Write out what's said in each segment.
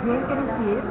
Again, can you see it?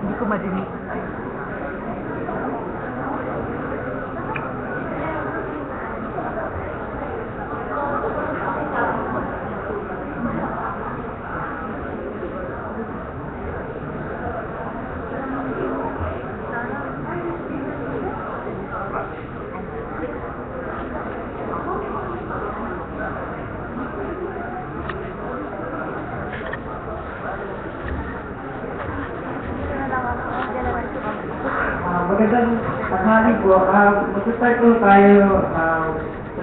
Hindi ko madinig. Magandang tanghali po. Mag-start po tayo sa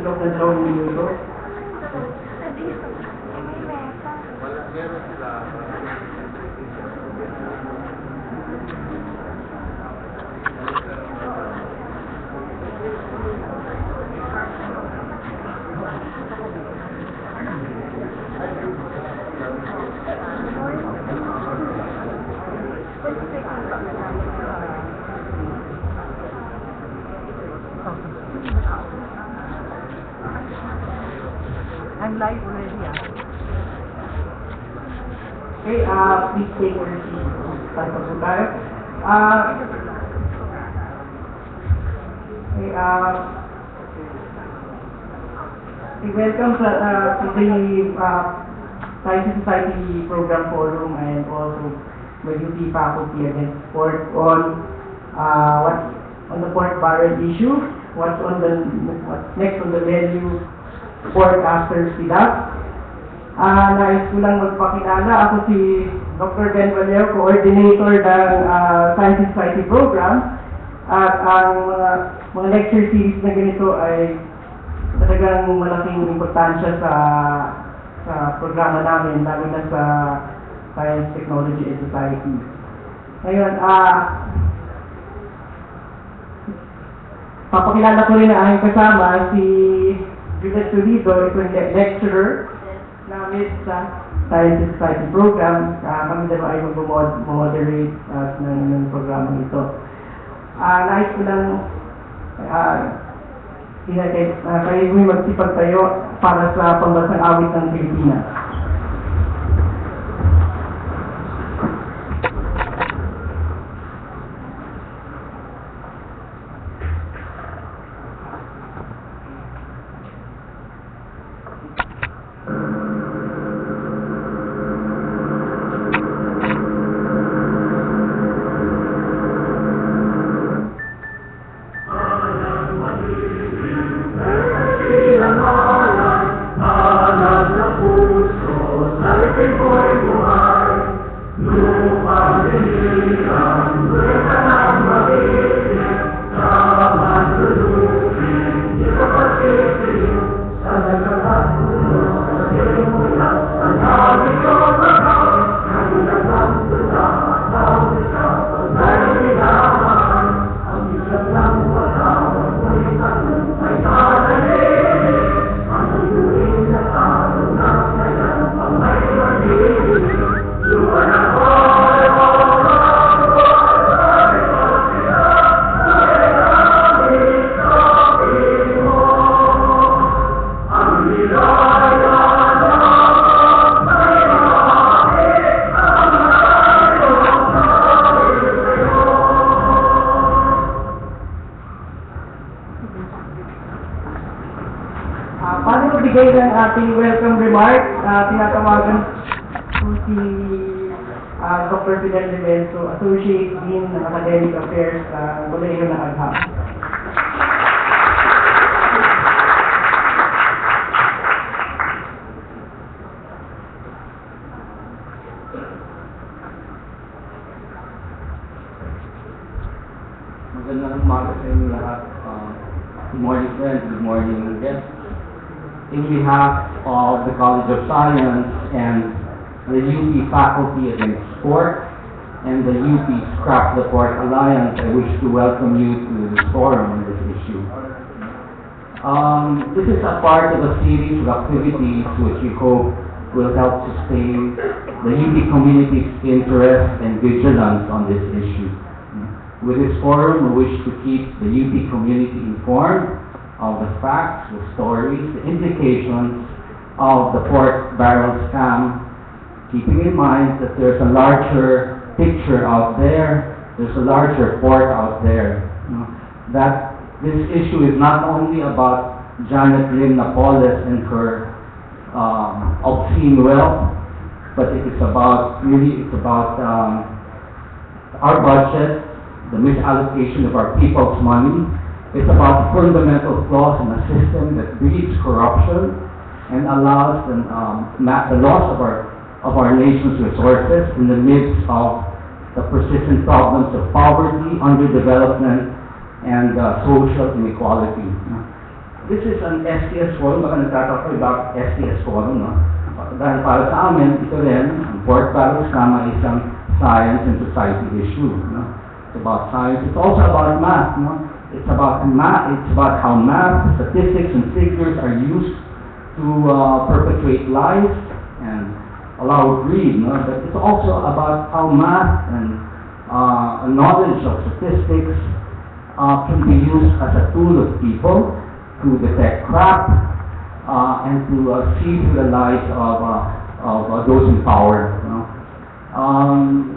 loob ng 2 minuto. I'm live already. Okay, please take your seat. Start po tayo. Welcome to the Science Society Program Forum and also my UP faculty again for on the fourth barrel issue. What's next on the menu for after PDAF. Nais ko lang magpakilala. Ako si Dr. Ben Valero, coordinator ng Science Society Program. At ang mga lecture series na ganito ay talagang malaking importansya sa programa namin, lalo na sa Science, Technology, and Society. Ngayon, papakilala ko rin ang aking kasama, si Juliet Solido, ito yung lecturer namin sa Science Society Program. Kami dalawa ay mag-moderate ng programa ito. Nais ko lang kayo may magsipag tayo para sa pambansang awit ng Pilipinas. Paano magbigay ng ating welcome remarks? Tinatawagan po si Dr. Fidel Levenso, Associate Dean ng Academic Affairs sa Kolehiyo ng Agham. Magandang umaga sa inyo lahat. Good morning, friends. Good morning, guests. In behalf of the College of Science and the UP Faculty Against Sport and the UP Scrap the Port Alliance, I wish to welcome you to this forum on this issue. This is a part of a series of activities which we hope will help sustain the UP community's interest and vigilance on this issue. With this forum, we wish to keep the UP community informed of the facts, the stories, the implications of the pork barrel scam, keeping in mind that there's a larger picture out there, there's a larger port out there. That this issue is not only about Janet Lim Napoles and her obscene wealth, but it is about, really, it's about our budget, the misallocation of our people's money. It's about fundamental flaws in a system that breeds corruption and allows the loss of our nation's resources in the midst of the persistent problems of poverty, underdevelopment, and social inequality. This is an STS forum. Baka nagtatalk about STS forum, no? Dahil para sa amin, ito rin, ang pork barrel scam ay isang science and society issue. No? It's about science. It's also about math. No? It's about math. It's about how math, statistics, and figures are used to perpetrate lies and allow greed. No? But it's also about how math and knowledge of statistics can be used as a tool of people to detect crap and to see through the lies of those in power. No?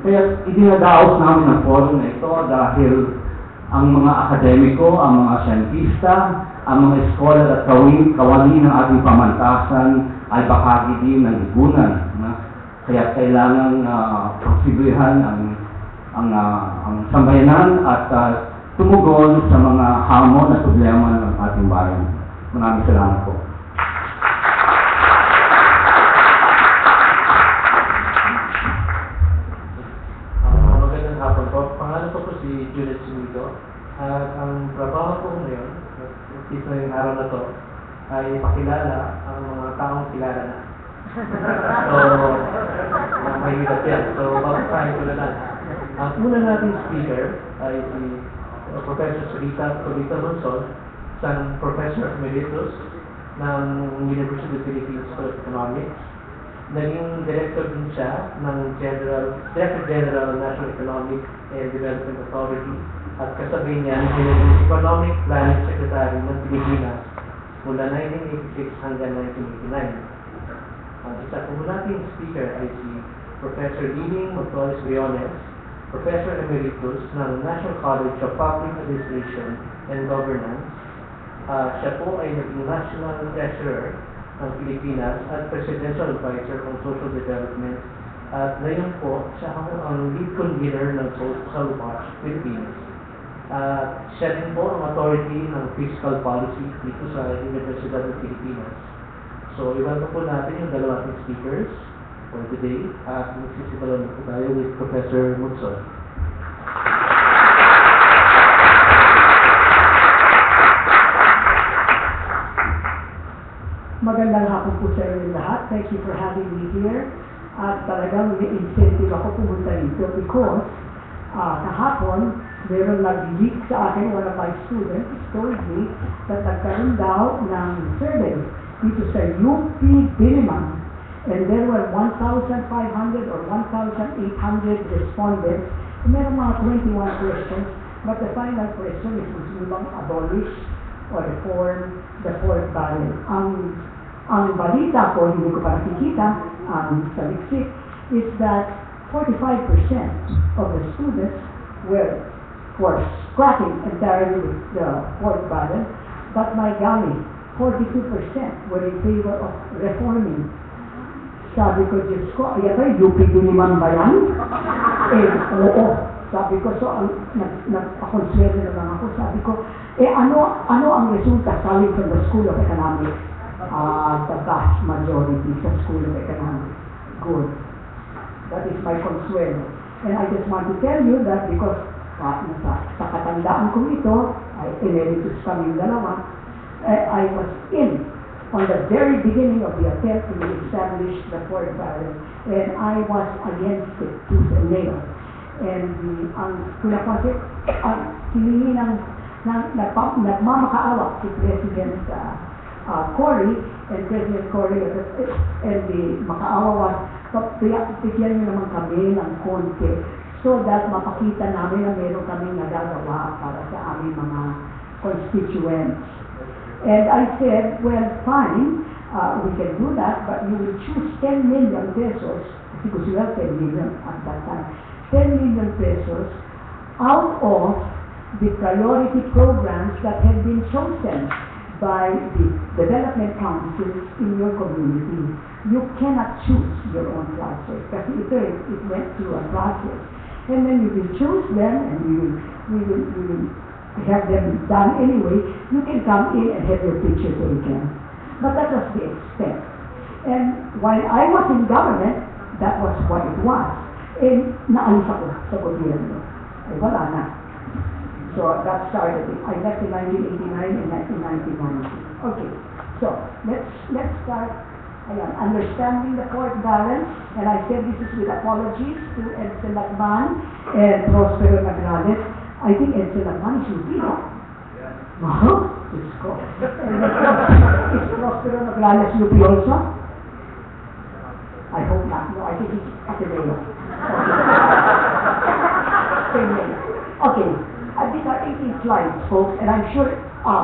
Kaya idinadaos namin ang forum na ito dahil ang mga akademiko, ang mga siyentista, ang mga scholar at kawani ng ating pamantasan ay bahagi din ng lipunan. Kaya kailangan pagsibuyhan ang sambayanan at tumugon sa mga hamon at problema ng ating bayan. Maraming salamat po. Si Juliet Sumido at ang trabaho ko ngayon at ito yung araw na to ay pakilala ang mga taong kilala na. So, mahirap yan. So, babasahin ko na lang. Ang una nating speaker ay si Professor Rita Monsod, isang Professor Emeritus ng University of the Philippines School of Economics. Naging director din siya ng Director General ng National Economic and Development Authority at kasabay niya naging Economic Planning Secretary ng Pilipinas mula 1986 hanggang 1989. Ang isa po nating speaker ay si Professor Liling Prof Briones, Professor Emeritus ng National College of Public Administration and Governance. Siya po ay naging National Treasurer ng Pilipinas at Presidential Advisor on Social Development at ngayon po siya ang lead convener ng Social Watch Philippines. Siya din po ang authority ng fiscal policy dito sa Universidad ng Pilipinas. So, i-welcome po natin yung dalawang speakers for today at magsisimulan po tayo with Professor Monsod. Magandang hapon po sa inyo lahat. Thank you for having me here. At talagang may incentive ako pumunta dito because kahapon, meron nag-leak sa akin, one of my students told me that nagkaroon daw ng survey dito sa UP Diliman. And there were 1,500 or 1,800 respondents. And meron mga 21 questions. But the final question is gusto bang abolish or reform the fourth barrel. Ang balita ko, hindi ko pa nakikita, sa liksik, is that 45% of the students were for scrapping entirely with the fourth barrel, but my golly, 42% were in favor of reforming. Sabi ko, Diyos ko, ay ito, UP Diliman ba yan? Oo. Sabi ko, so, nagpakonsuelo naman ako. Sabi ko, ano ang resulta coming from the School of Economics? The vast majority sa School of Economics. Good. That is my consuelo. And I just want to tell you that because sa katandaan ko ito, Emeritus kaming dalawa, I was in on the very beginning of the attempt to establish the fourth barrel, and I was against it tooth and nail. And ang hiningi ng nagmamakaawa si President Cory, and President Cory and the makaawa was, bigyan niyo naman kami ng konti so that mapakita namin na meron kaming nagagawa para sa aming mga constituents. And I said, well, fine, we can do that, but you will choose 10 million pesos, because we have 10 million at that time, 10 million pesos out of the priority programs that have been chosen by the development councils in your community. You cannot choose your own project, kasi it went through a process. And then you will choose them, and we will have them done anyway. You can come in and have your picture taken. But that was the extent. And while I was in government, that was what it was. And naalis ako sa gobyerno. Ay wala na. So that started it. I left in 1989 and in 1990. Okay. So let's start. Ayan, understanding the fourth balance, and I said this is with apologies to Edson Lagman and Prospero Nagrales. I think Edson Lagman is UP, no? Wow, it's cool. Is Prospero Nagrales UP also? I hope not. No, I think he's Ateneo. Okay. These are 18 slides, folks, and I'm sure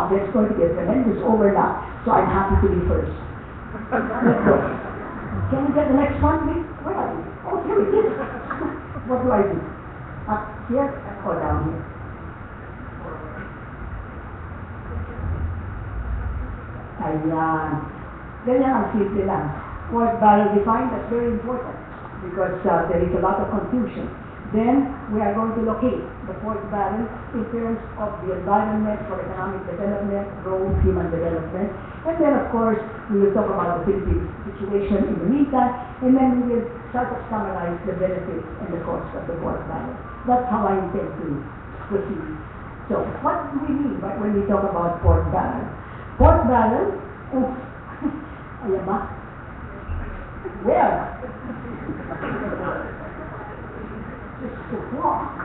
there's going to be a tremendous overlap, so I'm happy to be first. Let's go. Can we get the next one, please? Where are you? Oh, here it is. What do I do? Up here or down here? Ayan. Ganyan ang simple lang. Fourth barrel defined, that's very important because there is a lot of confusion. Then we are going to locate the fourth barrel in terms of the environment for economic development, growth, human development. And then, of course, we will talk about the Philippine situation in the meantime, and then we will sort of summarize the benefits and the costs of the fourth barrel. That's how I intend to proceed. So, what do we mean when we talk about fourth barrel? Fourth barrel, ayan ba? Where? Just to walk.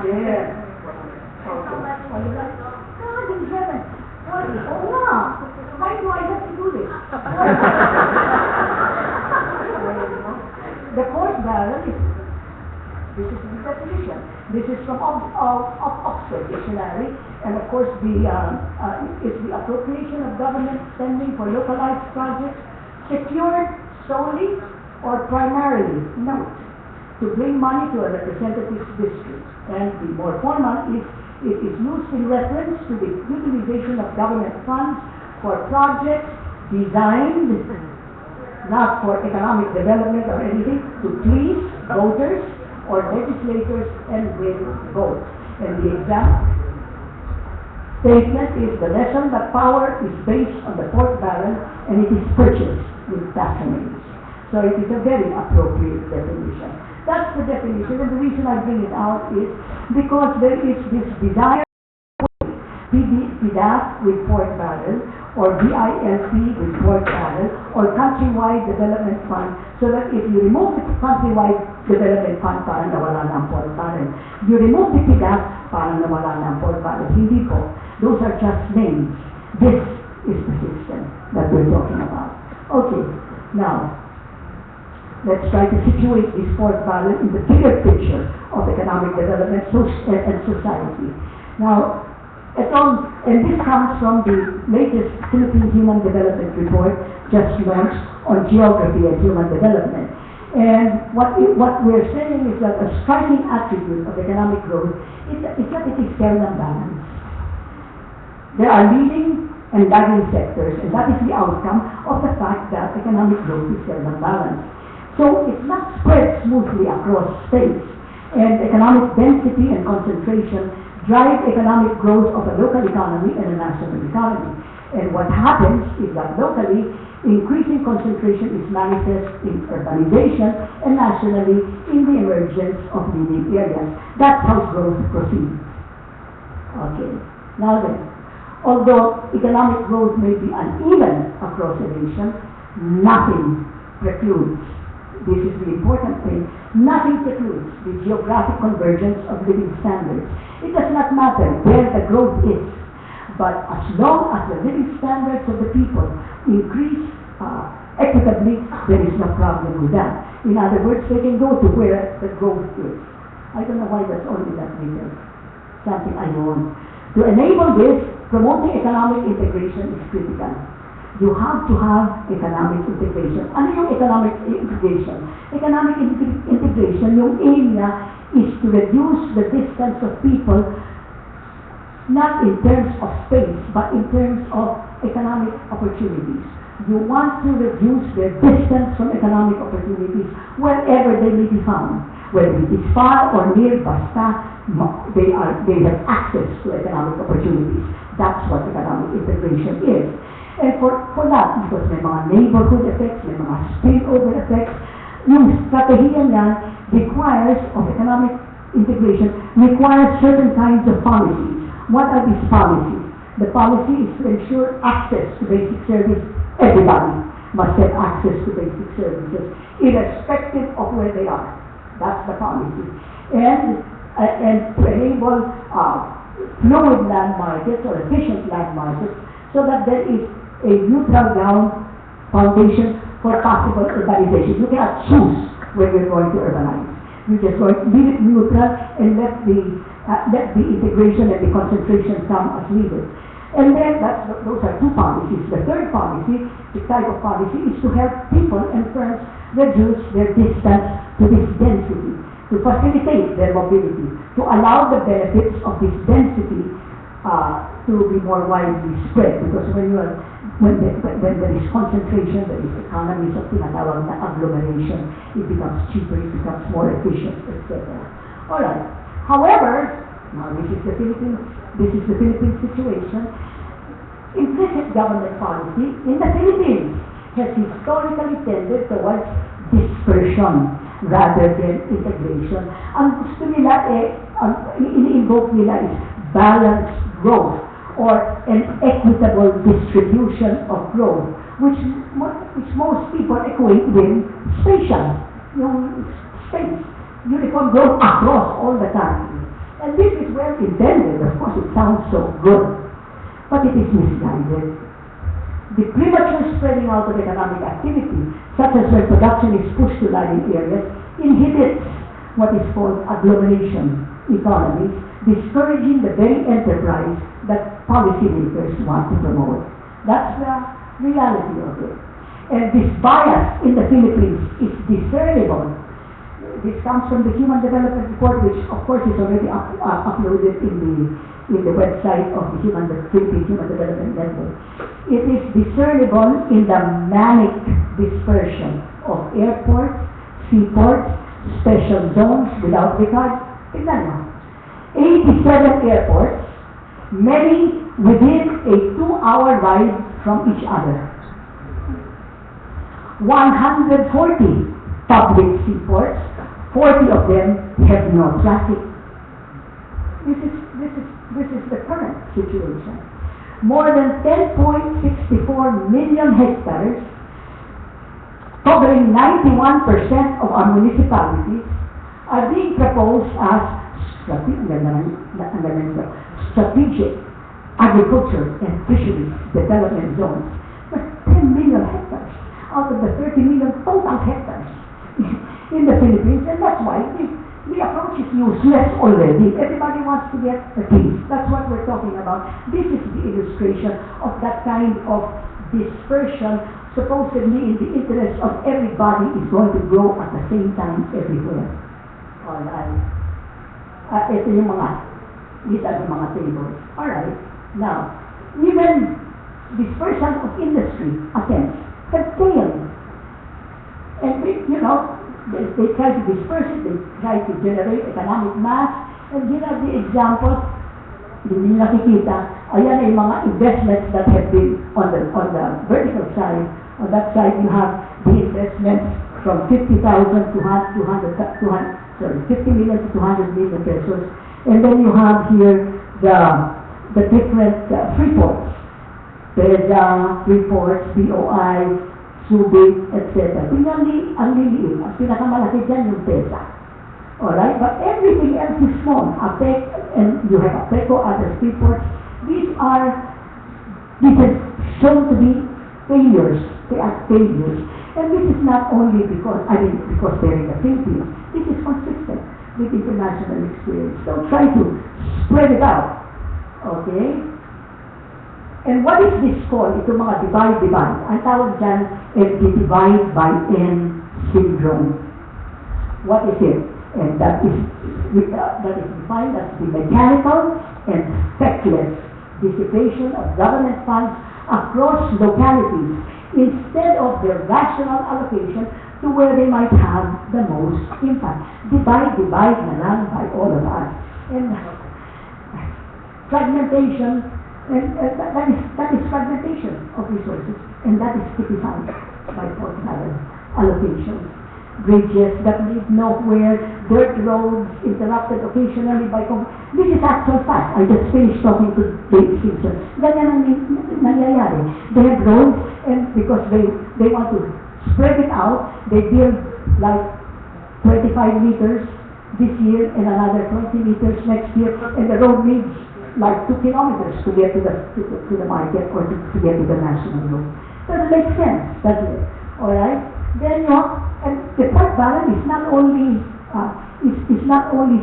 There. Okay. God in heaven. What is, oh no. Why do I have to do this? The fourth barrel is, this is the definition. This is from Oxford Dictionary, and of course it's the appropriation of government spending for localized projects secured solely or primarily, note, to bring money to a representative's district. And the more formal is, it is used in reference to the utilization of government funds for projects designed not for economic development or anything, to please voters or legislators and win votes. And the exact statement is the lesson that power is based on the fourth barrel and it is purchased with patronage. So it is a very appropriate definition. That's the definition, and the reason I bring it out is because there is this desire PDAF with fourth barrel, or BILP with fourth barrel, or countrywide development fund, so that if you remove the countrywide development fund, parang nawala na ang fourth barrel. You remove the PDAF, parang nawala na ang fourth barrel. Hindi po. Those are just names. This is the system that we're talking about. Okay, now, let's try to situate this fourth barrel in the bigger picture of economic development and society. Now, and this comes from the latest Philippine Human Development Report just launched on geography and human development. And what we're saying is that a striking attribute of economic growth is that it is fair and balanced. There are leading and lagging sectors, and that is the outcome of the fact that economic growth is still unbalanced. So it's not spread smoothly across states, and economic density and concentration drive economic growth of a local economy and a national economy. And what happens is that locally, increasing concentration is manifest in urbanization and nationally in the emergence of leading areas. That's how growth proceeds. Okay. Now then, although economic growth may be uneven across a nation, nothing precludes, this is the important thing, nothing precludes the geographic convergence of living standards. It does not matter where the growth is, but as long as the living standards of the people increase equitably, there is no problem with that. In other words, they can go to where the growth is. I don't know why that's only that detail. Something I want. To enable this, promoting economic integration is critical. You have to have economic integration. Ano yung economic integration? Economic integration, yung aim niya is to reduce the distance of people, not in terms of space, but in terms of economic opportunities. You want to reduce their distance from economic opportunities wherever they may be found. Whether it is far or near, basta they have access to economic opportunities. That's what economic integration is. And for that, because may mga neighborhood effects, may mga spillover effects, yung strategiya niyan requires, of economic integration, requires certain kinds of policies. What are these policies? The policy is to ensure access to basic service. Everybody must have access to basic services, irrespective of where they are. That's the policy. And to enable fluid land markets or efficient land markets, so that there is a neutral ground foundation for possible urbanization. You cannot choose where you're going to urbanize. You just going to leave it neutral and let the integration and the concentration come as needed. And then those are two policies. The third policy, the type of policy, is to help people and firms reduce their distance to this density, to facilitate their mobility, to allow the benefits of this density to be more widely spread. Because when there is concentration, there is economies of tinatawag na agglomeration. It becomes cheaper, it becomes more efficient, etc. All right. However, now this is the Philippine situation. Implicit government policy in the Philippines has historically tended towards dispersion rather than integration. Ang gusto nila ini-invoke nila is balanced growth or an equitable distribution of growth, which most people equate with spatial, yung space, uniform growth across all the country. And this is well intended. Of course, it sounds so good, but it is misguided. The premature spreading out of economic activity, such as when production is pushed to lying areas, inhibits what is called agglomeration economies, discouraging the very enterprise that policymakers want to promote. That's the reality of it. And this bias in the Philippines is discernible. This comes from the Human Development Report, which of course is already uploaded in the website of the Philippine Human Development Network. It is discernible in the manic dispersion of airports, seaports, special zones without regard. Tignan nyo. 87 airports, many within a 2-hour ride from each other. 140 public seaports, 40 of them have no traffic. This is the current situation. More than 10.64 million hectares, covering 91% of our municipalities, are being proposed as strategic agriculture and fisheries development zones. But 10 million hectares out of the 30 million total hectares in the Philippines, and that's why the approach is useless already. Everybody wants to get a piece. That's what we're talking about. This is the illustration of that kind of dispersion, supposedly in the interest of everybody is going to grow at the same time everywhere. Alright. Ito yung mga, these are the mga tables. Alright. Now, even dispersion of industry attempts have failed. And they try to disperse it, they try to generate economic mass, and here are the examples. Hindi nakikita, ayan ay mga investments that have been on the vertical side. On that side, you have the investments from 50,000 to 50 million to 200 million pesos. And then you have here the different freeports. PESA, freeports, BOI, Subic, etc. Tingnan ang liliit. Ang pinakamalaki dyan yung PESA. Alright? But everything else is small. APEC, and you have APECO, other freeports. This is shown to be failures. They are failures. And this is not only because they're in the Philippines. This is consistent with international experience. Don't try to spread it out. Okay? And what is this called? Ito mga divide. Ang tawag dyan is the divide by N syndrome. What is it? And that is defined as the mechanical and feckless dissipation of government funds across localities instead of their rational allocation to where they might have the most impact. Divide na lang by all of us. And fragmentation, and that is fragmentation of resources, and that is typified by portfolio allocations. Bridges that lead nowhere, dirt roads interrupted occasionally by this is actual fact. I just finished talking to Dave Simpson. Ganyan ang nangyayari. They have roads, and because they want to spread it out, they build like 25 meters this year and another 20 meters next year, and the road needs like 2 kilometers to get to the market or to get to the national road. Doesn't make sense, does it? All right. Then and the port balance is not only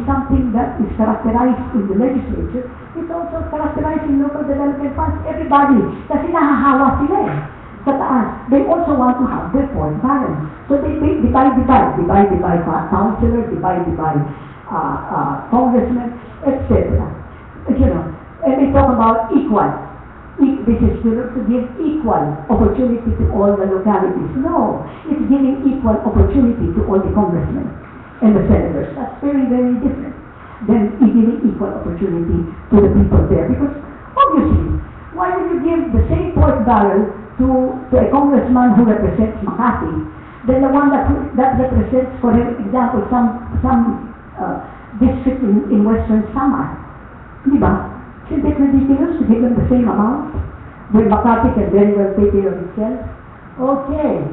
something that is characterized in the legislature, it's also characterized in local development funds. Everybody, kasi nahahawa sila sa taas. They also want to have their port balance. So they divide councillor, divide congressman, etc. And they talk about equal. This is to give equal opportunity to all the localities. No, it's giving equal opportunity to all the congressmen and the senators. That's very, very different than giving equal opportunity to the people there. Because obviously, why would you give the same port barrel to a congressman who represents Makati than the one that represents, for example, some district in Western Samar? Diba? Isn't it ridiculous to give them the same amount? When Makati can very well take care of itself? Okay.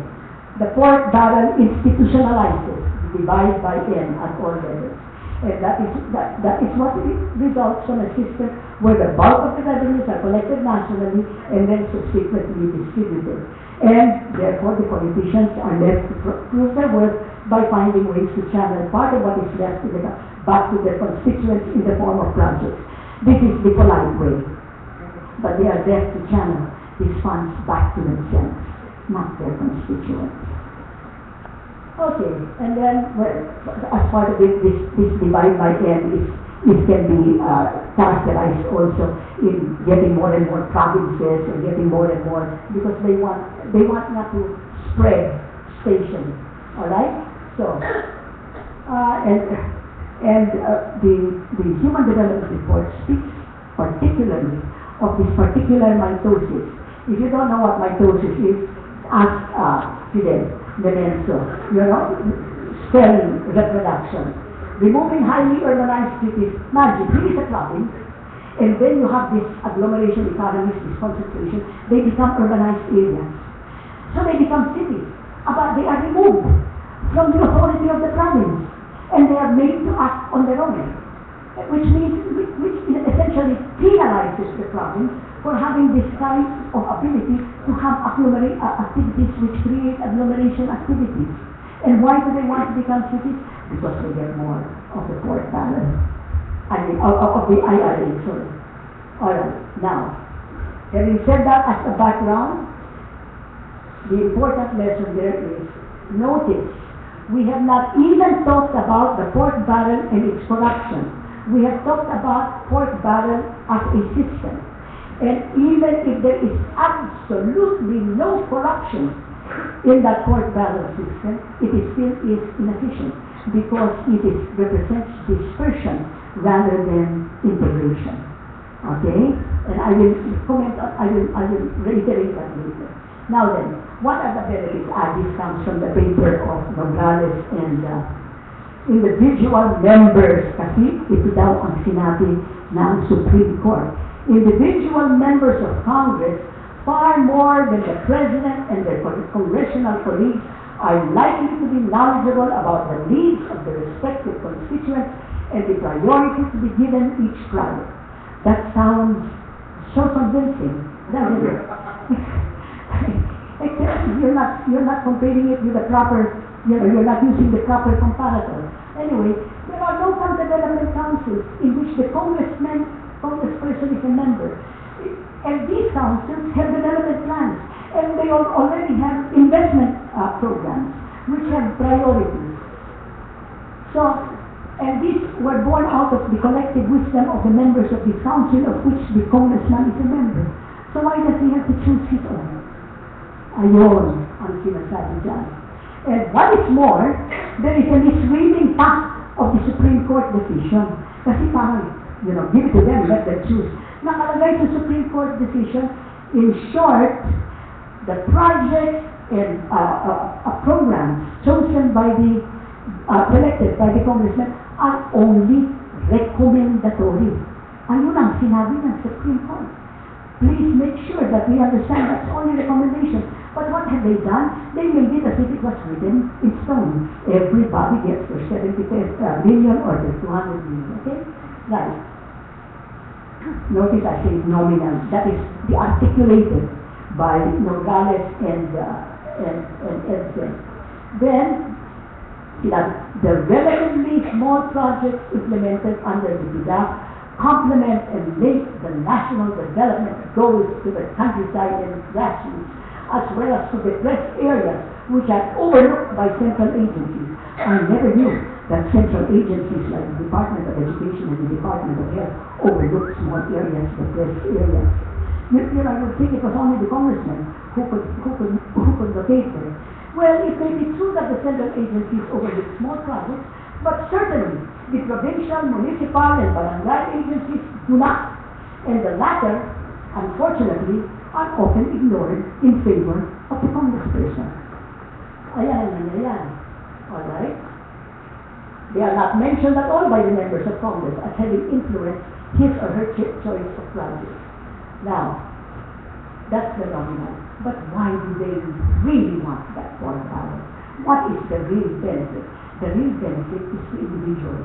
The port barrel institutionalizes, divide by N at all levels. And that is what results from a system where the bulk of the revenues are collected nationally and then subsequently distributed. And therefore the politicians are left to prove their worth by finding ways to channel part of what is left back to their constituents in the form of projects. This is the polite way. But they are there to channel these funds back to themselves, not their constituents. Okay, and then, as part of it, this divide by N can be characterized also in getting more and more provinces and getting more and more, because they want not to spread stations. All right? So, the Human Development Report speaks particularly of this particular mitosis. If you don't know what mitosis is, ask Fidel Menenzo. Cell reproduction. Removing highly urbanized cities, magic, here is a province, and then you have this agglomeration economies, this concentration, they become urbanized areas. So they become cities, but they are removed from the authority of the province. And they are made to act on their own, which essentially penalizes the province for having this kind of ability to have activities which create agglomeration activities. And why do they want to become cities? Because they get more of the port balance. Of the IRA, sorry. Alright, now, having said that as a background, the important lesson there is, notice, we have not even talked about the port barrel and its production. We have talked about port barrel as a system. And even if there is absolutely no corruption in that court balance system, it is still is inefficient because it represents dispersion rather than integration. Okay? And I will comment on, I will reiterate that later. Now then, what are the benefits? This comes from the paper of Nogales and individual members, kasi ito daw ang sinabi ng Supreme Court. Individual members of Congress, far more than the President and their congressional colleagues, are likely to be knowledgeable about the needs of the respective constituents and the priority to be given each project. That sounds so convincing, doesn't it? Except you're not comparing it with the proper, you're not using the proper comparator. Anyway, there are local development councils in which the congressperson is a member. And these councils have development plans, and they already have investment programs, which have priorities. So, and these were born out of the collective wisdom of the members of the council, of which the congressman is a member. So why does he have to choose his own? Ayon ang sinasabi dyan. And what is more, there is a misreading pa of the Supreme Court decision. Kasi parang, give it to them, let them choose. Nakalagay sa Supreme Court decision, in short, the projects and programs chosen by the, selected by the congressman are only recommendatory. Ayun ang sinabi ng Supreme Court. Please make sure that we understand that's only recommendation. But what have they done? They made it as if it was written in stone. Everybody gets their 70 million or their 200 million. Okay? Right. Notice I say nominal. That is the articulated by Nogales and Edson. Then, the relatively small projects implemented under the PDAF complement and link the national development goals to the countryside and grassroots, as well as to the rest areas which are overlooked by central agencies. I never knew that central agencies like the Department of Education and the Department of Health overlooked small areas, the rest areas. I would think it was only the congressman who could locate them. Well, it may be true that the central agencies overlook small projects, but certainly the provincial, municipal, and barangay agencies do not. And the latter, unfortunately, are often ignored in favor of the congressperson. Ayan ang nangyayari. Alright? They are not mentioned at all by the members of Congress as having influenced his or her choice of projects. Now, that's phenomenal. But why do they really want that foreign power? What is the real benefit? The real benefit is to individuals,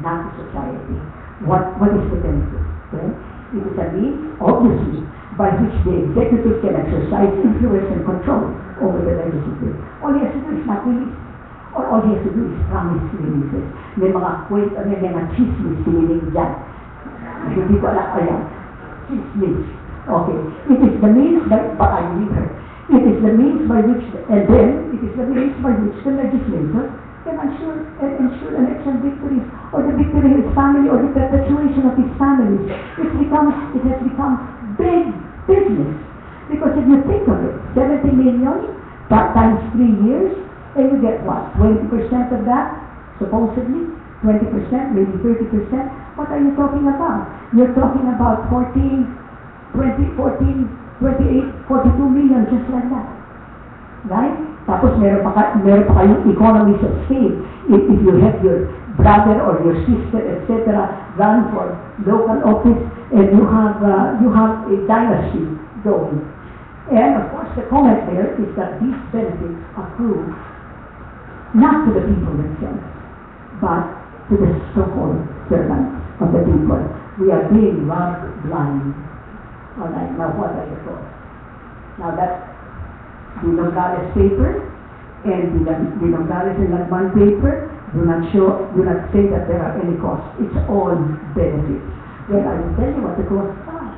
not to society. What is the benefit? Well, it is a means, obviously, by which the executive can exercise influence and control over the legislature. All he has to do is not release. Or all he has to do is promise releases. May mga kwento, may mga chismis siniling dyan. Hindi ko alam, ayan. Chismis. Okay. It is the means by, but I believe her. It is the means by which, and then, it is the means by which the legislator can ensure election victories, or the victory of his family, or the perpetuation of his family. It has become big business. Because if you think of it, 70 million times 3 years, and you get what? 20% of that, supposedly? 20%, maybe 30%? What are you talking about? You're talking about 14, 20, 14, 28, 42 million, just like that. Right? Tapos meron pa kayong economies of scale. If you have your brother or your sister, etc., run for local office, and you have a dynasty going. And of course, the comment there is that these benefits accrue not to the people themselves, but to the so-called servants of the people. We are being robbed blind. All right. Now, what are the thoughts? Now, that's the Nogales paper, and the Nogales and Lagman paper do not say that there are any costs. It's all benefits. Well, I will tell you what the costs are.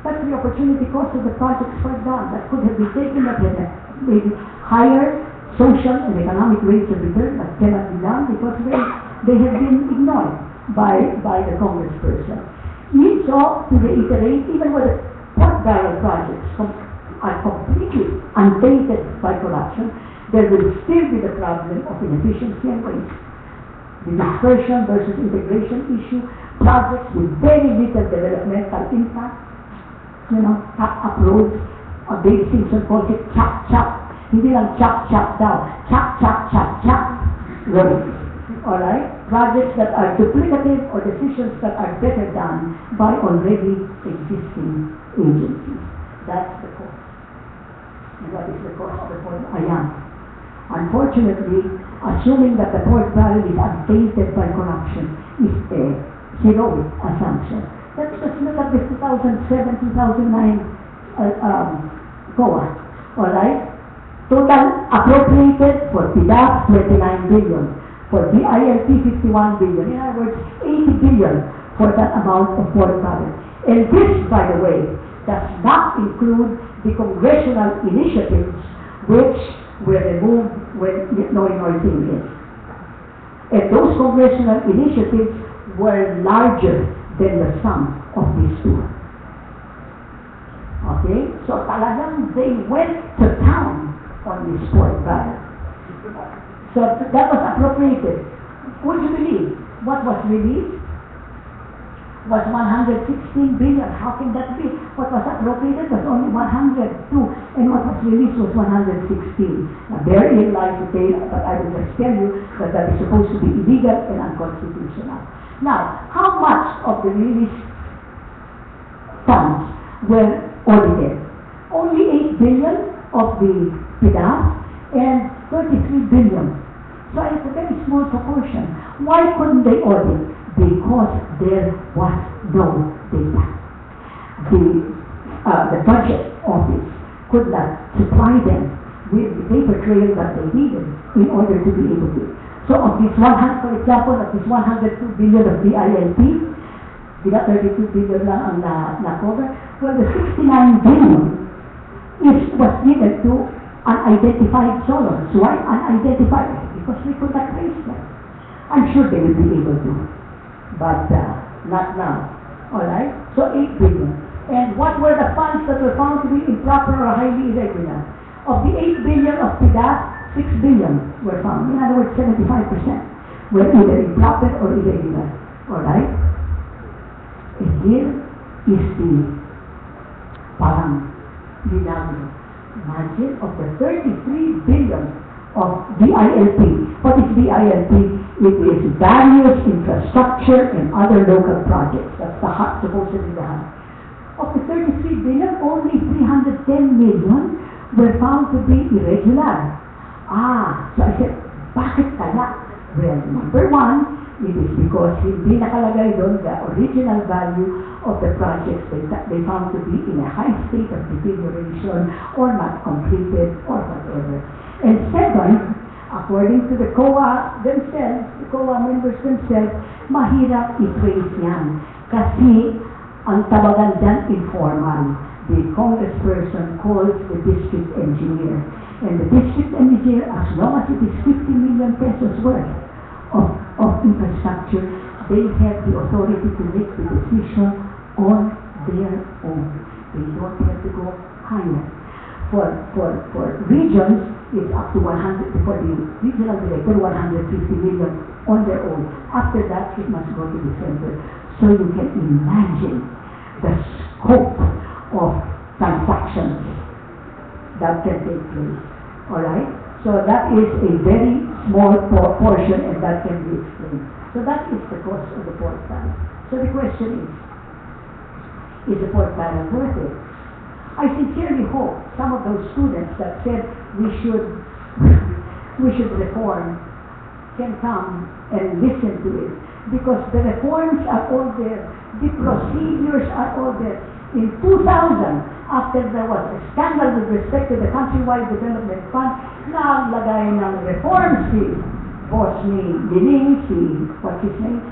That's the opportunity cost of the projects for done. That could have been taken, that had maybe higher social and economic rates of return, that cannot be done because they have been ignored by the congressperson. So, to reiterate, even with the port barrel projects are completely untainted by corruption, there will still be the problem of inefficiency and waste. The dispersion versus integration issue, projects with very little developmental impact, tap roads, Dave Simpson calls it chop chop. Hindi lang chop chop daw, chop chop chop chop roads. Alright? Projects that are duplicative or decisions that are better done by already existing agencies. That's the cost. And what is the cost of the port? Unfortunately, assuming that the port barrel is untainted by corruption is a heroic assumption. Let's just look at the 2007-2009 COA. Alright? Total appropriated for PDAF, 29 billion. For DILT, 51 billion. In other words, 80 billion for that amount of port barrel. And this, by the way, does not include the congressional initiatives which were removed when Noy thing is. And those congressional initiatives were larger than the sum of these two. Okay? So talagang they went to town on this port barrel. So that was appropriated. Would you believe what was released was 116 billion. How can that be? What was appropriated was only 102, and what was released was 116. Now, therein lies the tale, but I will just tell you that that is supposed to be illegal and unconstitutional. Now, how much of the released funds were audited? Only 8 billion of the PDAF and 33 billion. So it's a very small proportion. Why couldn't they audit? Because there was no data. The budget office could not supply them with the paper trail that they needed in order to be able to. So of this for example, of this 102 billion of DILT, di ba 32 billion lang ang na-cover? Well, the 69 billion was given to unidentified solos. Why unidentified? Because we could not trace them. I'm sure they will be able to. But not now. Alright? So 8 billion. And what were the funds that were found to be improper or highly irregular? Of the 8 billion of PDAF, 6 billion were found. In other words, 75% were either improper or irregular. Alright? And here is the parang milagro. Imagine of the 33 billion of DILT. What is DILT? It is various infrastructure and other local projects. That's the HUD, supposedly the HUD. Of the 33 billion, only 310 million were found to be irregular. So I said, bakit kaya? Well, number one, it is because hindi nakalagay doon the original value of the projects they found to be in a high state of deterioration or not completed or whatever. And second, according to the COA themselves, the COA members themselves, mahirap i-trace yan. Kasi, ang tawagan dyan informal. The congressperson calls the district engineer. And the district engineer, as long as it is 50 million pesos worth of infrastructure, they have the authority to make the decision on their own. They don't have to go higher. For regions, it's up to 100, for the regional director, 150 million on their own. After that, it must go to the center. So you can imagine the scope of transactions that can take place. Alright? So that is a very small portion, and that can be explained. So that is the cost of the port barrel. So the question is the port barrel worth it? I sincerely hope some of those students that said we should reform can come and listen to it, because the reforms are all there, the procedures are all there. In 2000, after there was a scandal with respect to the Countrywide Development Fund, naglagay ng reforms si boss ni Liling, what's his name?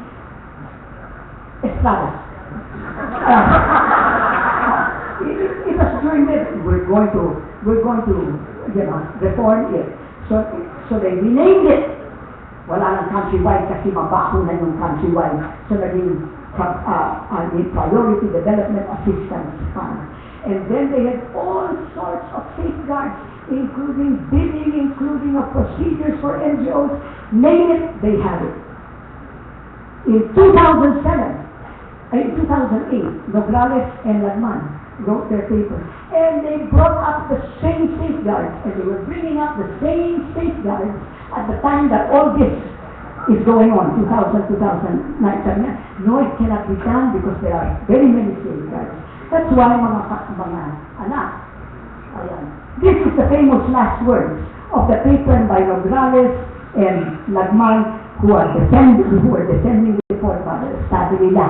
Estrada. It was during that we're going to reform it. So they renamed it. Wala ng Countrywide kasi mabaho na yung Countrywide. So naging Priority Development Assistance Fund. And then they had all sorts of safeguards, including billing, including procedures for NGOs. Name it, they had it. In 2008, Nograles and Lagman wrote their paper, and they brought up the same safeguards, and they were bringing up the same safeguards at the time that all this is going on, 2009. No, it cannot be done because there are very many safeguards. That's why mga anak, ayan. This is the famous last words of the paper by Nograles and Lagman, who are defending the report by the sabi nila.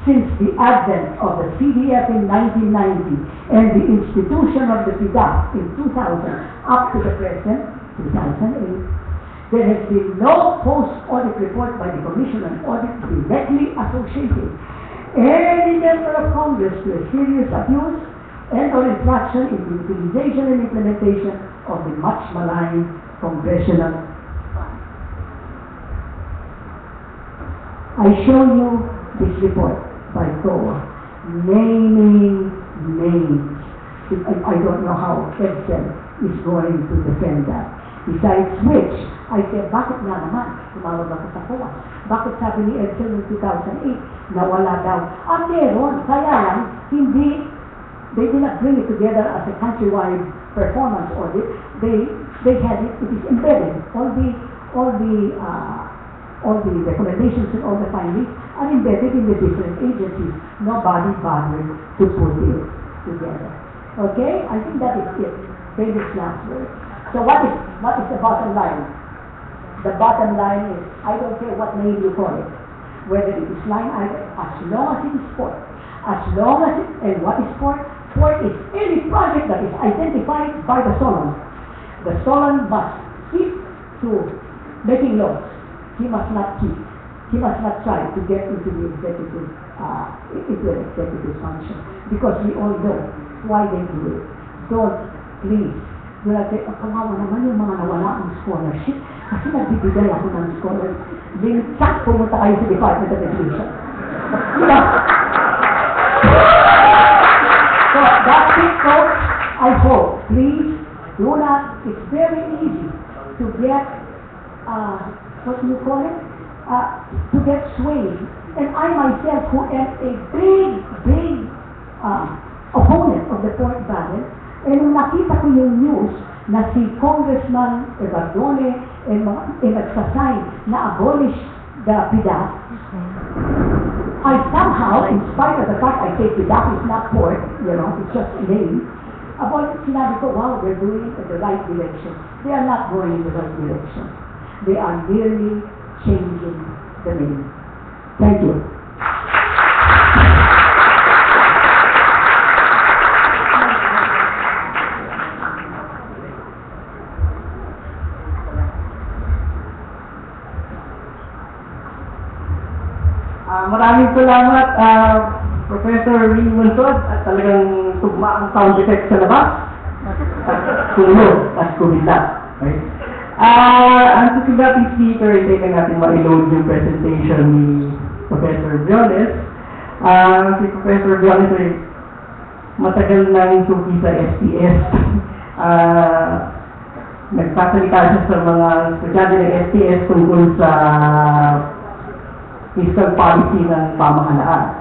Since the advent of the CDF in 1990 and the institution of the PDAF in 2000 up to the present, 2008, there has been no post-audit report by the Commission on Audit directly associated any member of Congress to a serious abuse and or infraction in the utilization and implementation of the much maligned congressional fund. I show you this report by COA, naming names. I don't know how Excel is going to defend that. Besides which, I said, bakit nga naman? Tumawag ako sa COA. Bakit sabi ni Excel in 2008, nawala daw? Meron. Kaya lang, they did not bring it together as a countrywide performance audit. They had it is embedded. All the recommendations and all the findings are embedded in the different agencies. Nobody bothered to put it together. Okay? I think that is it. Famous last word. So what is the bottom line? The bottom line is, I don't care what name you call it, whether it is line item, as long as it is sport. As long as and what is sport? Sport is any project that is identified by the Solon. The Solon must keep to making laws. He must not keep. He must not try to get into the executive, into an executive function, because we all know why they do it. Don't, please. Wala kayo, kawawa naman yung mga nawala ng scholarship kasi nagbibigay ako ng scholarship. Linsak, pumunta kayo sa Department of Education. Diba? So, that's it, folks. I hope, please, do not, it's very easy to get, what do you call it? To get swayed. And I myself, who am a big opponent of the point balance, and nung nakita ko yung news na si Congressman Evardone nagsasign na abolish the PDAF, I somehow, in spite of the fact I say PDAF is not port, it's just a name, sinabi ko, wow, they're doing it in the right direction. They are not going in the right direction. They are merely changing the name. Thank you. Maraming salamat, Professor Winnie Monsod, at talagang tugma ang sound effect sa labas. At tulog, at kumita. Okay? Ang susugating speaker, itaken natin ma-load yung presentation ni Professor Briones. Si Professor Briones ay matagal nang suki sa SPS. Nagsasalita siya sa mga estudyante ng SPS tungkol sa fiscal policy ng pamahalaan.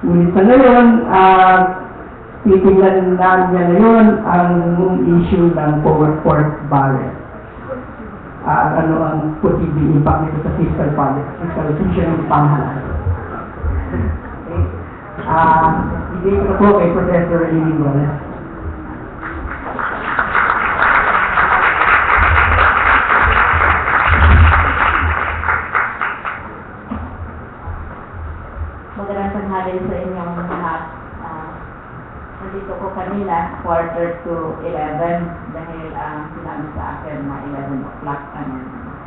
Ngunit sa ngayon, titingnan na niya ngayon ang issue ng forward port barrel. Ano ang posibleng impact nito sa fiscal policy, fiscal position ng pamahalaan. Ibigay ko na po kay Professor Liling. Magandang tanghali sa inyong lahat. Nandito ko kanina, 11:45, dahil sinabi sa akin na 11 o'clock.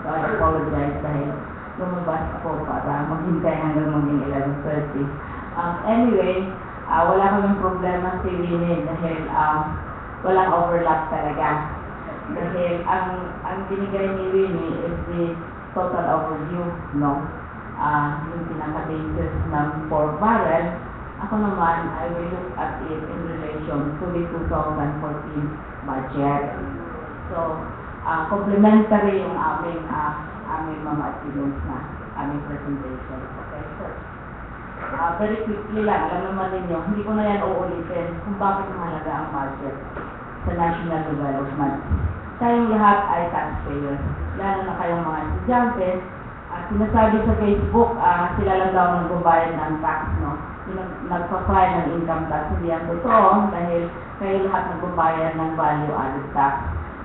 So I apologize dahil lumabas ako para maghintay hanggang maging 11:30. Anyway, wala kaming problema si Winnie dahil walang overlap talaga. Dahil ang binigay ni Winnie is the total overview, no? Yung pinaka-basis ng 4 barrel Ako naman, I will look at it in relation to the 2014 budget. So, complementary yung aming mga achievements na aming presentation. Okay, sir. Very quickly lang, alam naman ninyo, hindi ko na yan uulitin kung bakit mahalaga ang budget sa national development. Kayong lahat ay taxpayers, lalo na kayong mga estudyante. Sinasabi sa Facebook, sila lang daw nagbabayad ng tax, no? Nagpa-file ng income tax. Hindi yan totoo dahil kayo lahat nagbabayad ng value-added tax.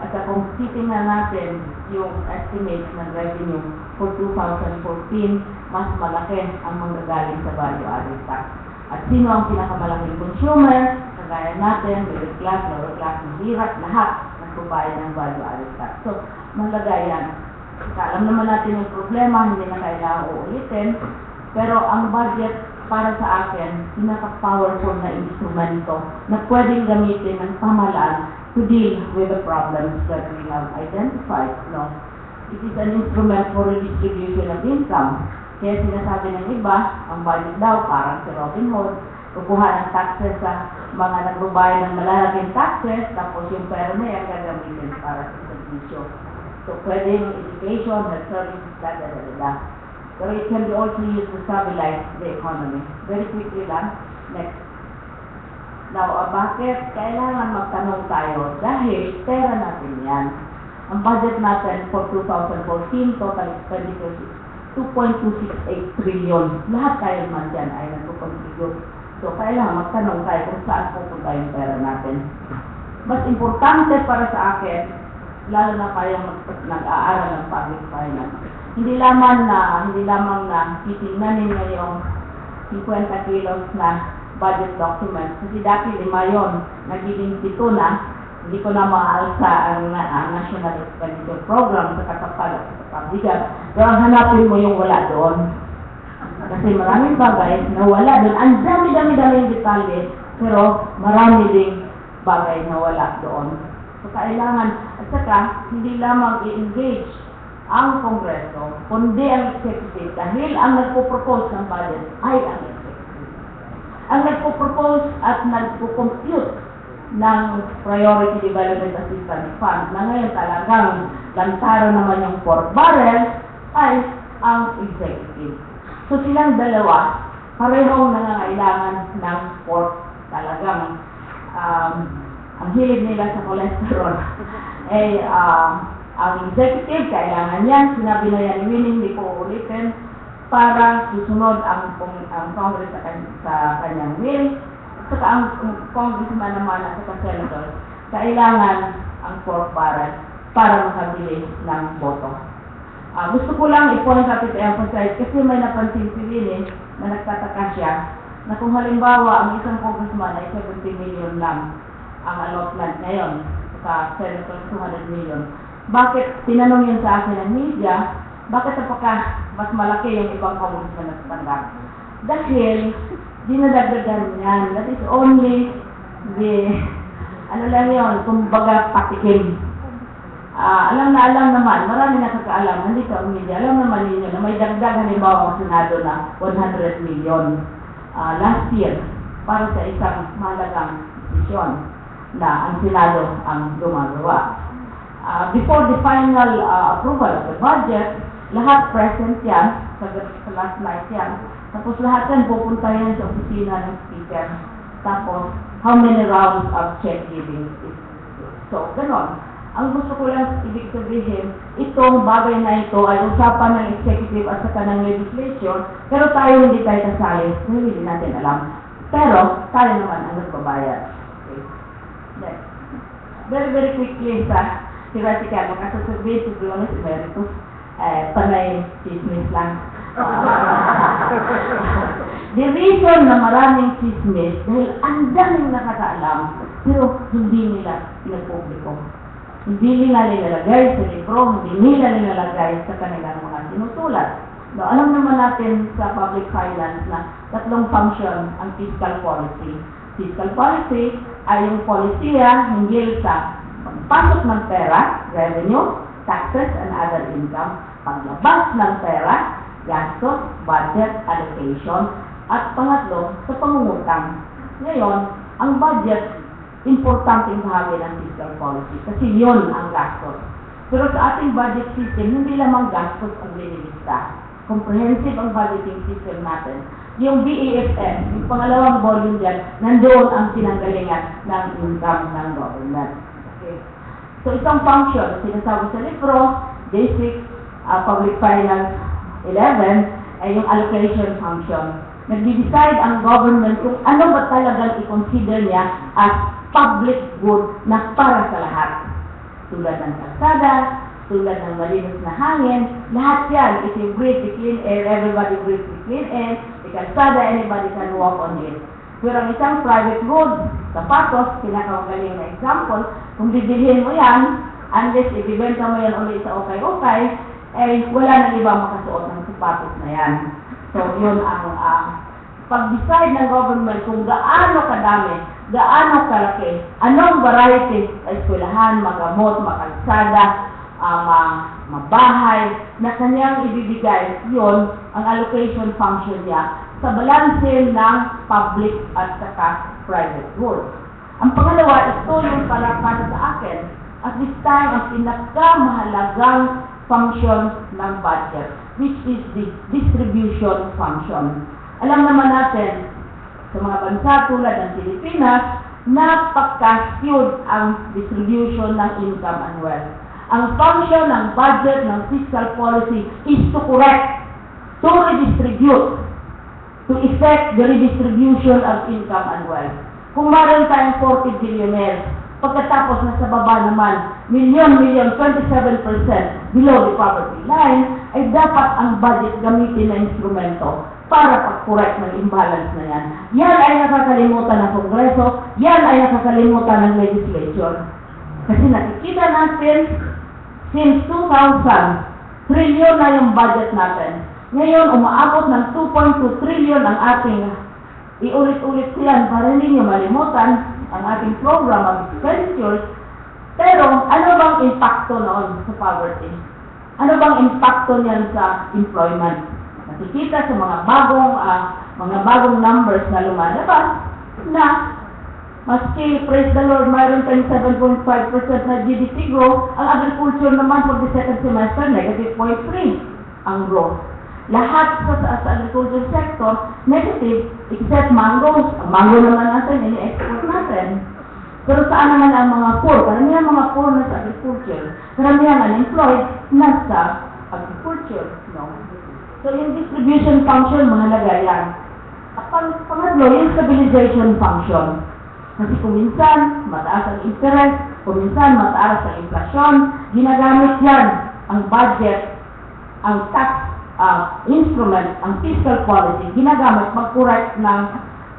At kung titingnan natin yung estimate ng revenue for 2014, mas malaki ang manggagaling sa value-added tax. At sino ang pinakamalaking consumer? Kagaya natin, middle class, lower class, mahirap, lahat nagbabayad ng value-added tax. So, mahalaga yan. Alam naman natin yung problema, hindi na kailangan uulitin. Pero ang budget para sa akin, pinaka-powerful na instrumento na pwedeng gamitin ng pamahalaan to deal with the problems that we have identified. No? It is an instrument for redistribution of income. Kaya sinasabi ng iba, ang budget daw parang si Robin Hood, kukuha ng taxes sa mga nagbabayad ng malalaking taxes, tapos yung pera na yan gagamitin para sa servisyo. So, pwedeng education, health services, da. So, it can be also used to stabilize the economy. Very quickly lang. Next. Now, bakit kailangan magtanong tayo? Dahil pera natin yan. Ang budget natin for 2014, total expenditures is 2.268 trillion. Lahat tayo man dyan ay nagpupuntigod. So, kailangan magtanong tayo kung saan pupunta yung pera natin. Mas importante para sa akin, lalo na kayong nag-aaral ng public finance. Hindi lamang na titingnan ninyo yung 50 kilos na budget document. Kasi dati 5 yon, nagiging 7 na, hindi ko na maalsa ang National Expenditure Program sa katapal at sa pabigat. Pero hanapin mo yung wala doon. Kasi maraming bagay na wala doon. Ang dami-dami-daming detalye, pero marami ding bagay na wala doon. So, kailangan, at saka, hindi lamang i-engage ang Kongreso, kundi ang Executive, dahil ang nagpo-propose ng budget ay ang Executive. Ang nagpo-propose at nagpo-compute ng Priority Development Assistance Fund, na ngayon talagang lantaran naman yung pork barrel, ay ang Executive. So, silang dalawa, parehong nangangailangan ng pork. Talagang, ang hilig nila sa cholesterol ay ang executive, kailangan yan, sinabi na yan ni Winnie, hindi ko ulitin, para susunod ang Congress sa kanyang will, at saka ang congressman naman at saka senator, kailangan ang pork barrel para makabili ng boto. Gusto ko lang i-point out at emphasize kasi may napansin si Winnie na nagtataka siya na kung halimbawa ang isang congressman ay 70 million lang ang allotment ngayon sa senator 200 million. Bakit, tinanong yun sa akin ng media, bakit napaka mas malaki yung ibang congressman na tanggap? Dahil, dinadagdagan yan. That is only the, ano lang yun, kumbaga patikim. Alam naman, marami nakakaalam, hindi ka media, alam naman ninyo na may dagdag halimbawa ang Senado na 100 million last year para sa isang mahalagang desisyon na ang Senado ang gumagawa. Before the final approval of the budget, lahat present yan, sa last night yan. Tapos lahat yan pupunta yan sa opisina ng speaker. Tapos, how many rounds of check giving is so, ganon. Ang gusto ko lang ibig sabihin, itong bagay na ito ay usapan ng executive at saka ng legislature, pero tayo hindi tayo kasali, hindi natin alam. Pero, tayo naman ang nagbabayad. Okay. Next. Very quickly sa theoretical, makasasabihin si Briones, Emeritus, panay chismis lang. The reason na maraming chismis, dahil ang daming nakakaalam, pero hindi nila pinapubliko. Hindi nila nilalagay sa libro, hindi nila nilalagay sa kanilang mga sinusulat. No, alam naman natin sa public finance na tatlong function ang fiscal policy. Fiscal policy ay yung polisiya hinggil sa pagpasok ng pera, revenue, taxes, and other income, paglabas ng pera, gastos, budget, allocation, At pangatlo, sa pangungutang. Ngayon, ang budget, importanteng bahagi ng fiscal policy kasi yon ang gastos. Pero sa ating budget system, hindi lamang gastos ang linilista. Comprehensive ang budgeting system natin. Yung BAFF, yung pangalawang volume dyan, nandoon ang sinanggalingan ng income ng government. Okay. So isang function, sinasabi sa libro, basic public finance 11, ay yung allocation function. Nag-decide ang government kung ano ba talagang i-consider niya as public good na para sa lahat. Tulad ng kalsada, tulad ng malinis na hangin, lahat yan. If you breathe the clean air, everybody breathes the clean air. The kalsada, anybody can walk on it. Pero ang isang private road, sapatos, pinakamagaling na example, kung bibilhin mo yan, unless ibibenta mo yan ulit sa okay-okay, eh wala nang ibang makasuot ng sapatos na yan. So, yun ang pag-decide ng government kung gaano kadami, gaano kalaki, anong variety sa eskwelahan, magamot, makalsada, mabahay, na kanyang ibibigay, yun ang allocation function niya sa balanse ng public at saka private goods. Ang pangalawa, ito yung para sa akin, at this time, ang pinakamahalagang function ng budget, which is the distribution function. Alam naman natin, sa mga bansa tulad ng Pilipinas, napaka-skewed ang distribution ng income and wealth. Ang function ng budget, ng fiscal policy, is to correct, to redistribute, to effect the redistribution of income and wealth. Kung meron tayong 40 billionaires, pagkatapos nasa baba naman, milyon, 27% below the poverty line, ay dapat ang budget gamitin na instrumento para pag-correct ng imbalance na yan. Yan ay nakakalimutan ng Kongreso, yan ay nakakalimutan ng legislature. Kasi nakikita natin, since 2000, trilyon na yung budget natin. Ngayon, umaabot ng 2.2 trillion ang ating, iulit-ulit yan para hindi nyo malimutan, ang ating program of expenditures. Pero, ano bang impacto noon sa poverty? Ano bang impacto niyan sa employment? Nakikita sa mga bagong numbers na lumalabas na maski, praise the Lord, mayroon tayong 7.5% na GDP growth, ang agriculture naman for the second semester, negative 0.3 ang growth. Lahat sa agriculture sector, negative, except mangoes. Ang mango naman natin, ini-export natin. Pero saan naman ang mga poor? Karamihan mga poor na sa agriculture. Karamihan unemployed na sa agriculture. No? So yung distribution function, mahalaga yan. At pangatlo, yung stabilization function. Kasi kung minsan, mataas ang interest, kung minsan, mataas ang inflasyon, ginagamit yan ang budget, ang tax instrument, ang fiscal policy, ginagamit mag-correct ng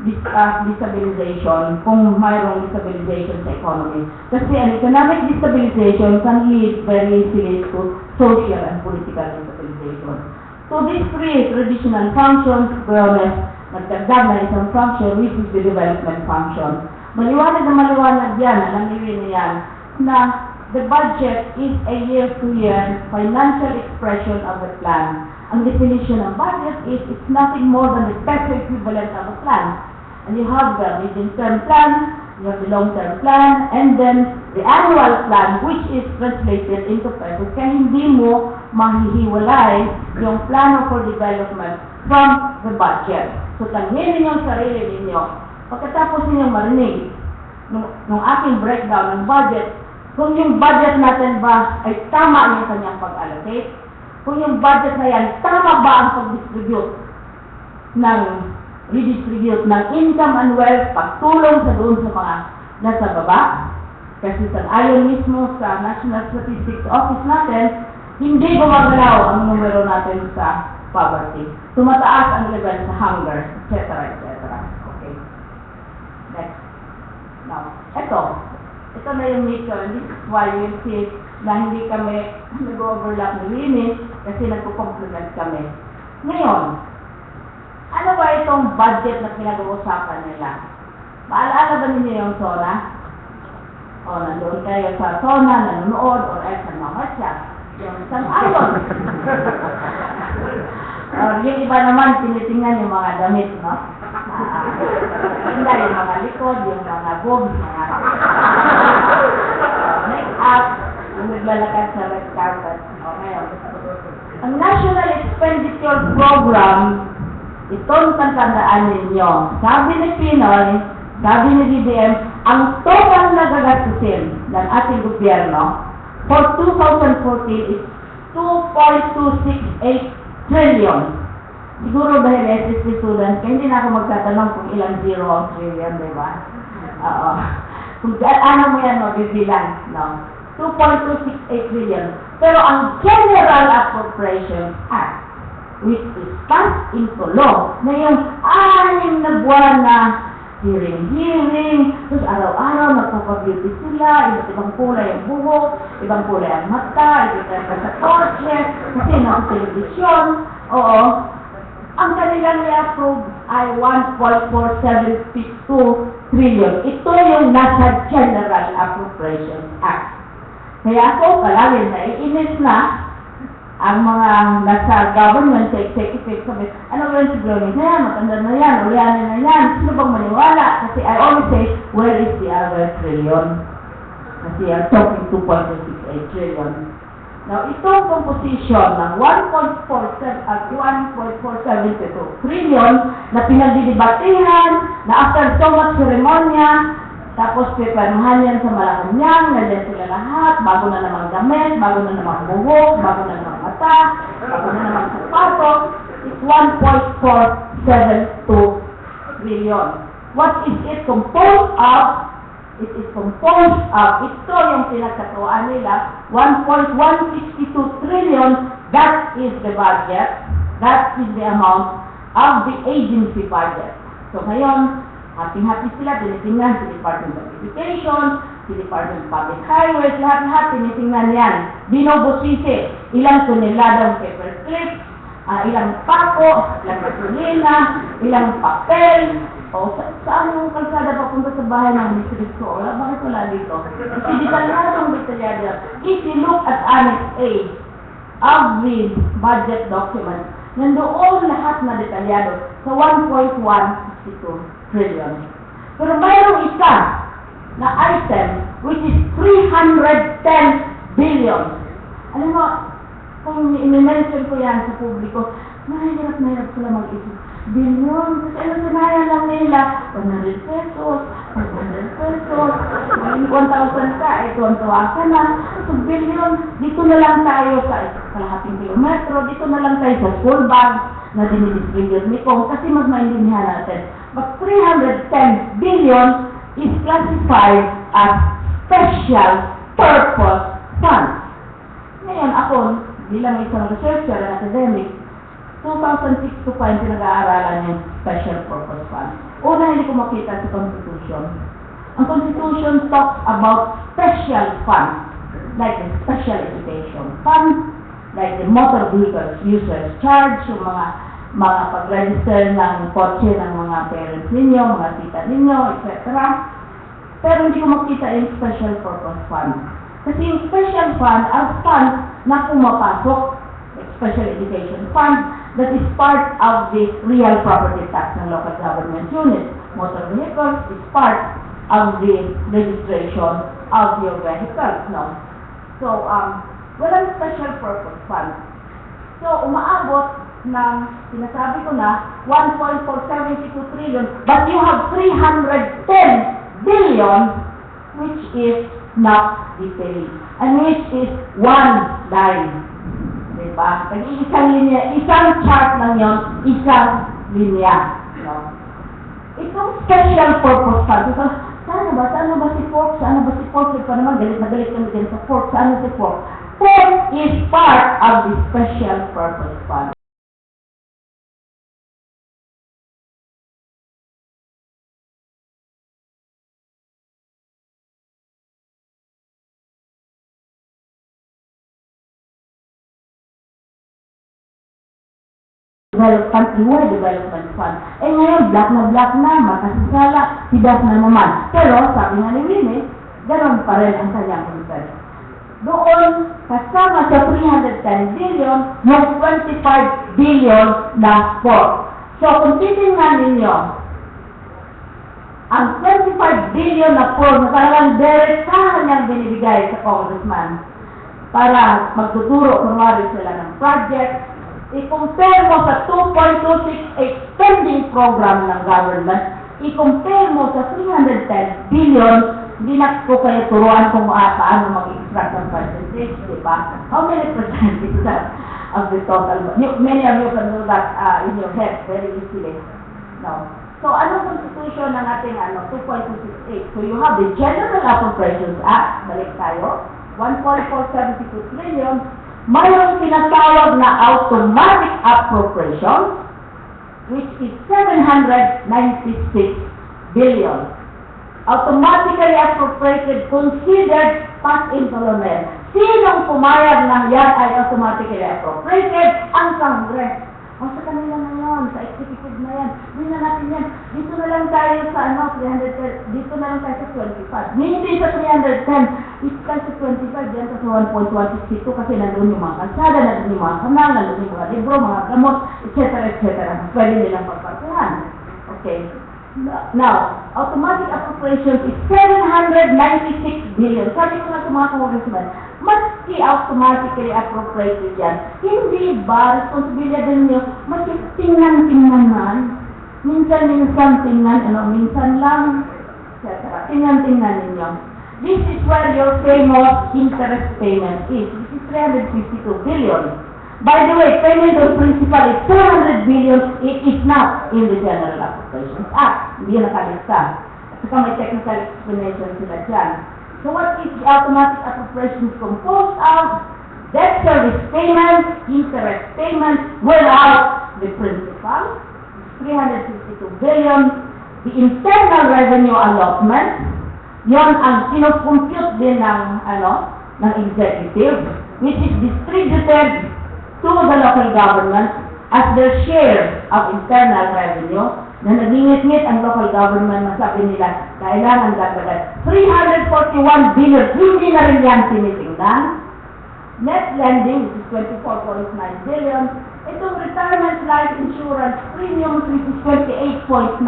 destabilization kung mayroong destabilization sa economy. Kasi an economic destabilization can lead very easily to social and political destabilization. So these three traditional functions, Briones, nagdagdag na isang function, which is the development function. Maliwanag na maliwanag yan, alam niyo yan, na the budget is a year-to-year financial expression of the plan. Ang definition ng budget is it's nothing more than the peso equivalent of a plan. And you have the medium-term plan, you have the long-term plan, and then the annual plan, which is translated into pesos. Kaya hindi mo mahihiwalay yung plano for development from the budget. So, tanggin ninyo ang sarili ninyo. Pagkatapos ninyong marinig nung aking breakdown ng budget, kung yung budget natin ba ay tama yung kanyang pag-allocate, kung yung budget na yan, tama ba ang pag-distribute redistribute ng income and wealth, pagtulong sa doon sa mga nasa baba. Kasi sa ayon mismo sa National Statistics Office natin, hindi gumagalaw ang numero natin sa poverty. Tumataas ang level sa hunger, etc. etc. Okay. Next. Now, ito na yung mission. This is why you see na hindi kami nag-overlap ni Winnie kasi nagpo-complement kami. Ngayon, ano ba itong budget na pinag-uusapan nila? Maalala ba ninyo yung SONA? O, nandoon kayo sa SONA, nanonood, or sa mga siya. Yung isang araw. Yung iba naman, tinitingnan yung mga damit, no? Hindi, yung mga likod, yung mga boobs, mga make-up, yung naglalakad sa red carpet. O, ngayon. Ang National Expenditure Program, itong tandaan ninyo. Sabi ni Pinoy, sabi ni BBM, ang total na gagastusin ng ating gobyerno for 2014 is 2.268 trillion. Siguro dahil SSC students, kaya hindi na ako magtatanong kung ilang zero ang trillion, di ba? Oo. Kung ano mo yan, mabibilang, no? 2.268 trillion. Pero ang General Appropriations Act, which is passed into law, na yung 6 na buwan na hearing, tapos araw-araw nagpapabeauty sila, iba't ibang kulay ang buhok, ibang kulay ang mata, ibang sa kotse, kasi nasa telebisyon, oo. Ang kanilang i-approve ay 1.4752 trillion. Ito yung nasa General Appropriations Act. Kaya ako, palagi naiinis na ang mga nasa government, sa executive, sabi, ano ba yung si Briones na yan, matanda na yan, ulianin na yan, sino bang maniwala? Kasi I always say, where is the other trillion? Kasi I'm talking 2.268 trillion. Now, itong composition ng 1.472 trillion na pinagdidebatehan, na after so much ceremonia, tapos pepanuhan yan sa Malacanang, nandiyan sila lahat, bago na namang damit, bago na namang buhok, bago na namang mata, bago na namang sapatos, it's 1.472 trillion. What is it composed of? It is composed of, ito yung pinagkatuan nila, 1.162 trillion, that is the budget, that is the amount of the agency budget. So ngayon, happy-happy sila, tinitingnan si Department of Education, si Department of Public Highways, lahat-lahat tinitingnan yan. Binobosisi, ilang tuneladang paper clips, ilang pako, ilang gasolina, ilang papel, o saan yung kalsada papunta sa bahay ng district ko? Bakit wala dito? Kasi detalyadong detalyado. If you look at Annex A of the budget document, nandoon lahat na detalyado sa 1.162 trillion. Pero mayroong isa na item which is 310 billion. Alam mo, kung i-mention ko yan sa publiko, mahirap sila mag-isip. Billion, kasi ano sinaya lang nila, 100 pesos, 100 pesos, 1,000 ka, tuwan-tuwa ka na. So, billion, dito na lang tayo sa kalahating kilometro, dito na lang tayo sa school bag na dinidistribute ni Kong, kasi mas maintindihan natin. But 310 billion is classified as special purpose funds. Ngayon, ako, bilang isang researcher and academic, 2006 pa yung pinag-aaralan yung special purpose fund. Una, hindi ko makita sa Constitution. Ang Constitution talks about special funds, like the special education fund, like the motor vehicles users charge, yung mga pag-register ng kotse ng mga parents ninyo, mga tita ninyo, etc. Pero hindi ko makita yung special purpose fund. Kasi yung special fund are funds na pumapasok, like special education fund, that is part of the real property tax ng local government unit. Motor vehicles is part of the registration of your vehicles, no? So, walang special purpose fund. So, umaabot ng, sinasabi ko na, 1.472 trillion, but you have 310 billion, which is not detailed, and which is one dime. Diba? Isang linya, isang chart lang yon, isang linya. No? Itong special purpose fund, ito, saan ba si Fork? Saan ba si Fork? Ito naman, galit na galit kami din sa Fork. Saan si Fork? Fork is part of the special purpose fund. Countrywide Development Fund. Eh ngayon, black na, makasisala, hidas na naman. Pero, sabi nga ni Winnie, ganoon pa rin ang kanyang concern. Doon, kasama sa 310 billion, appropriation yung 25 billion na pork. So, kung titingnan ninyo, ang 25 billion na pork na talagang direktahan niyang binibigay sa congressman para magtuturo, kunwari sila ng project, i-compare mo sa 2.268 spending program ng government, i-compare mo sa 310 billion, hindi na ko kayo turuan kung paano mag-extract ng percentage, di ba? How many percent is that of the total? Many of you can do that in your head very easily. No. So, anong constitution ng ating 2.268? So, you have the General Appropriations Act, balik tayo, 1.472 trillion, mayroong tinatawag na automatic appropriation, which is 796 billion. Automatically appropriated, considered past installment. Sinong pumayag ng yan ay automatically appropriated? Ang Congress. O sa kanila na yun, sa executive na yan. Hindi na natin yan. Dito na lang tayo sa 310, dito na lang tayo sa 25. Hindi sa 310. Dito tayo sa 25, dyan sa 1.162 kasi nandun yung mga kalsada, nandun yung mga kanal, nandun yung mga libro, mga gamot, etc. etc. Pwede nilang pagparkuhan. Okay. Now, automatic appropriations is 796 billion. Sabi ko na sa mga congressmen, maski automatically appropriated yan. Hindi ba, responsibilidad ninyo, maski tingnan man. Minsan tingnan, minsan lang, etc. Tingnan ninyo. This is where your famous interest payment is. This is 352 billion. By the way, payment of principal is 200 billion. It is not in the General Appropriations Act. Hindi nakalista. At saka may technical explanation sila dyan. So what is the automatic appropriations composed of? Debt service payment, interest payment, without the principal, 352 billion. The internal revenue allotment, yon ang sinocompute din ng executive, which is distributed to the local government as their share of internal revenue, na nagingit-ngit ang local government na sabi nila, kailangan dagdagan 341 billion, hindi na rin yan tinitingnan. Net lending, which is 24.9 billion. Itong retirement life insurance premiums, which is 28.9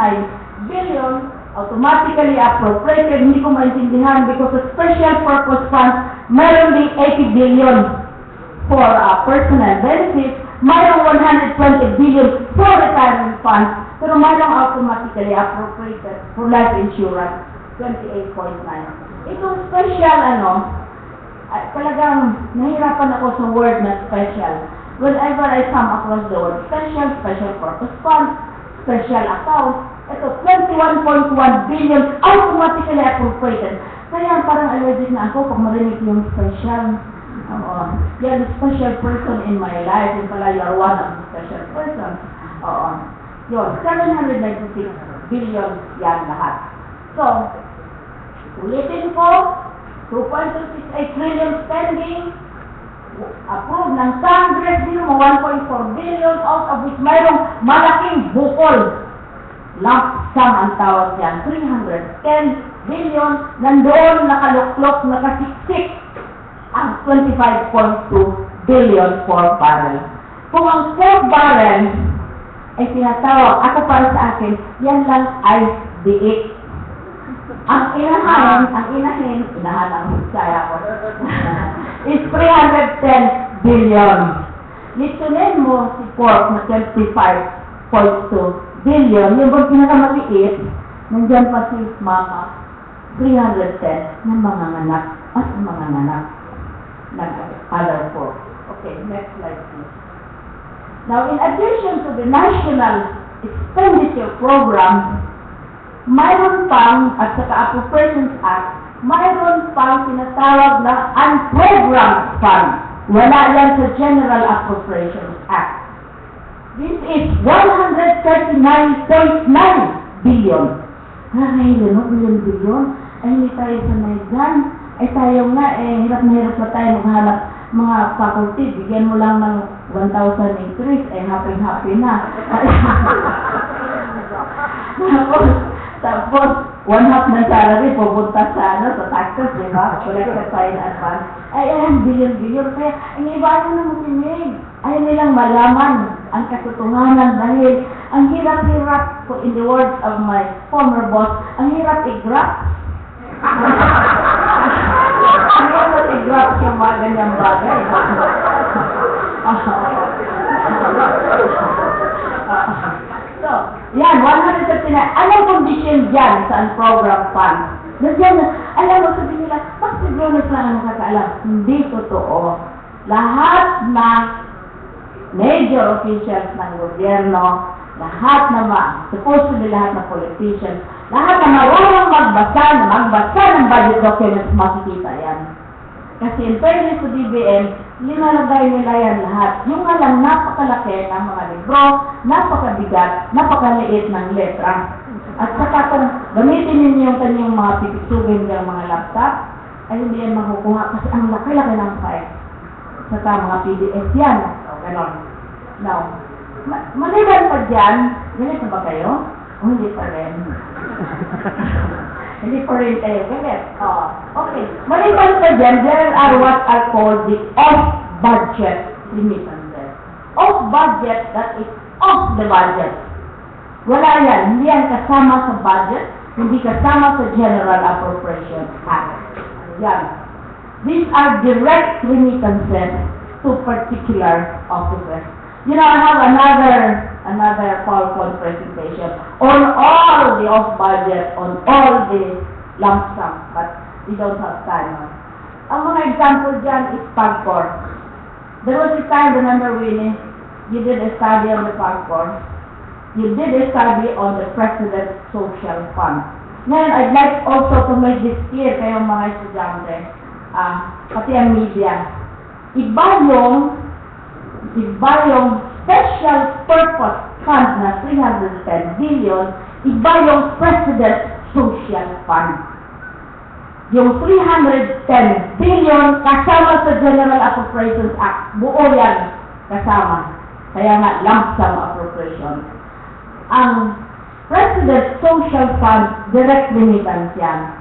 billion, automatically appropriated. Hindi ko maintindihan because the special purpose funds, mayroon din 80 billion for personal benefits, mayroong 120 billion for retirement funds, pero mayroong automatically appropriated for life insurance, 28.9. Itong special, talagang nahirapan ako sa word na special. Whenever I come across the word special, special purpose fund, special account, ito, 21.1 billion automatically appropriated. Kaya parang allergic na ako pag marinig yung special. You're the special person in my life. Yung pala, you're one of the special persons. Yun, 796 billion yan lahat. So, ulitin ko, 2.268 trillion spending, approved ng Congress, din mo 1.4 billion, out of which mayroong malaking bukol. Lump sum ang tawag yan, 310 billion, nandoon nakaluklok, nakasiksik ang 25.2 billion for barrel. Kung ang 4 barrel ay tinatawag, ako para sa akin, yan lang ay diik. Ang inahin ang saya ko, is 310 billion. Litunin mo si pork na 25.2 billion, yung bang pinakamaliit, nandyan pa si mama, 310 ng mga anak at mga anak. Other pork. Okay, next slide please. Now, in addition to the National Expenditure Program, mayroon pang, at saka Appropriations Act, mayroon pang tinatawag na unprogrammed fund. Wala yan sa General Appropriations Act. This is 139.9 billion. Billion. Ay, hindi tayo sanay dyan. Ay, tayo nga, hirap na hirap pa tayo maghanap mga faculty. Bigyan mo lang ng 1,000 increase, happy na. Tapos, 1/2 ng salary pupunta sa taxes, di ba? Collected tayo in advance. Ay, billion. Kaya, ang iba na makinig. malaman ang katotohanan dahil ang hirap-hirap, in the words of my former boss, ang hirap i-graph. Ang hirap i-graph yung mga ganyang bagay. So, yan, 159. Anong condition dyan sa unprogrammed fund? Nandiyan na, alam mo, sabi nila, Prof Briones lang ang nakakaalam. Hindi totoo. Lahat na major officials ng gobyerno, lahat na supposedly lahat na politicians, lahat na marunong magbasa ng budget documents, makikita yan. Kasi in fairness to DBM, linalagay nila yan lahat. Yung alam, napakalaki ng mga libro, napakabigat, napakaliit ng letra. At saka kung gamitin ninyo yung kanyang mga pipitsugin ng mga laptop, ay hindi yan makukuha kasi ang laki-laki ng file. Saka mga PDF yan. So, ganon. Now, maliban pa dyan, ganit na ba kayo? O hindi pa rin? Hindi pa rin kayo ganit. Okay. Maliban pa dyan, there are what are called the off-budget remittances. Off-budget, that is off the budget. Wala yan. Hindi yan kasama sa budget, hindi kasama sa General Appropriations Act. Yan. These are direct remittances to particular offices. You know, I have another PowerPoint presentation on all the off-budget, on all the lump sum, but we don't have time. Ang mga example dyan is PAGCOR. There was a time, remember Winnie, you did a study on the PAGCOR. You did a study on the President's Social Fund. Ngayon, I'd like also to make this clear kayong mga estudyante, pati ang media. Iba yung special purpose fund na 310 billion, iba yung President's Social Fund. Yung 310 billion kasama sa General Appropriations Act, buo yan kasama. Kaya nga, lump sum appropriation. Ang President's Social Fund, direct remittance yan.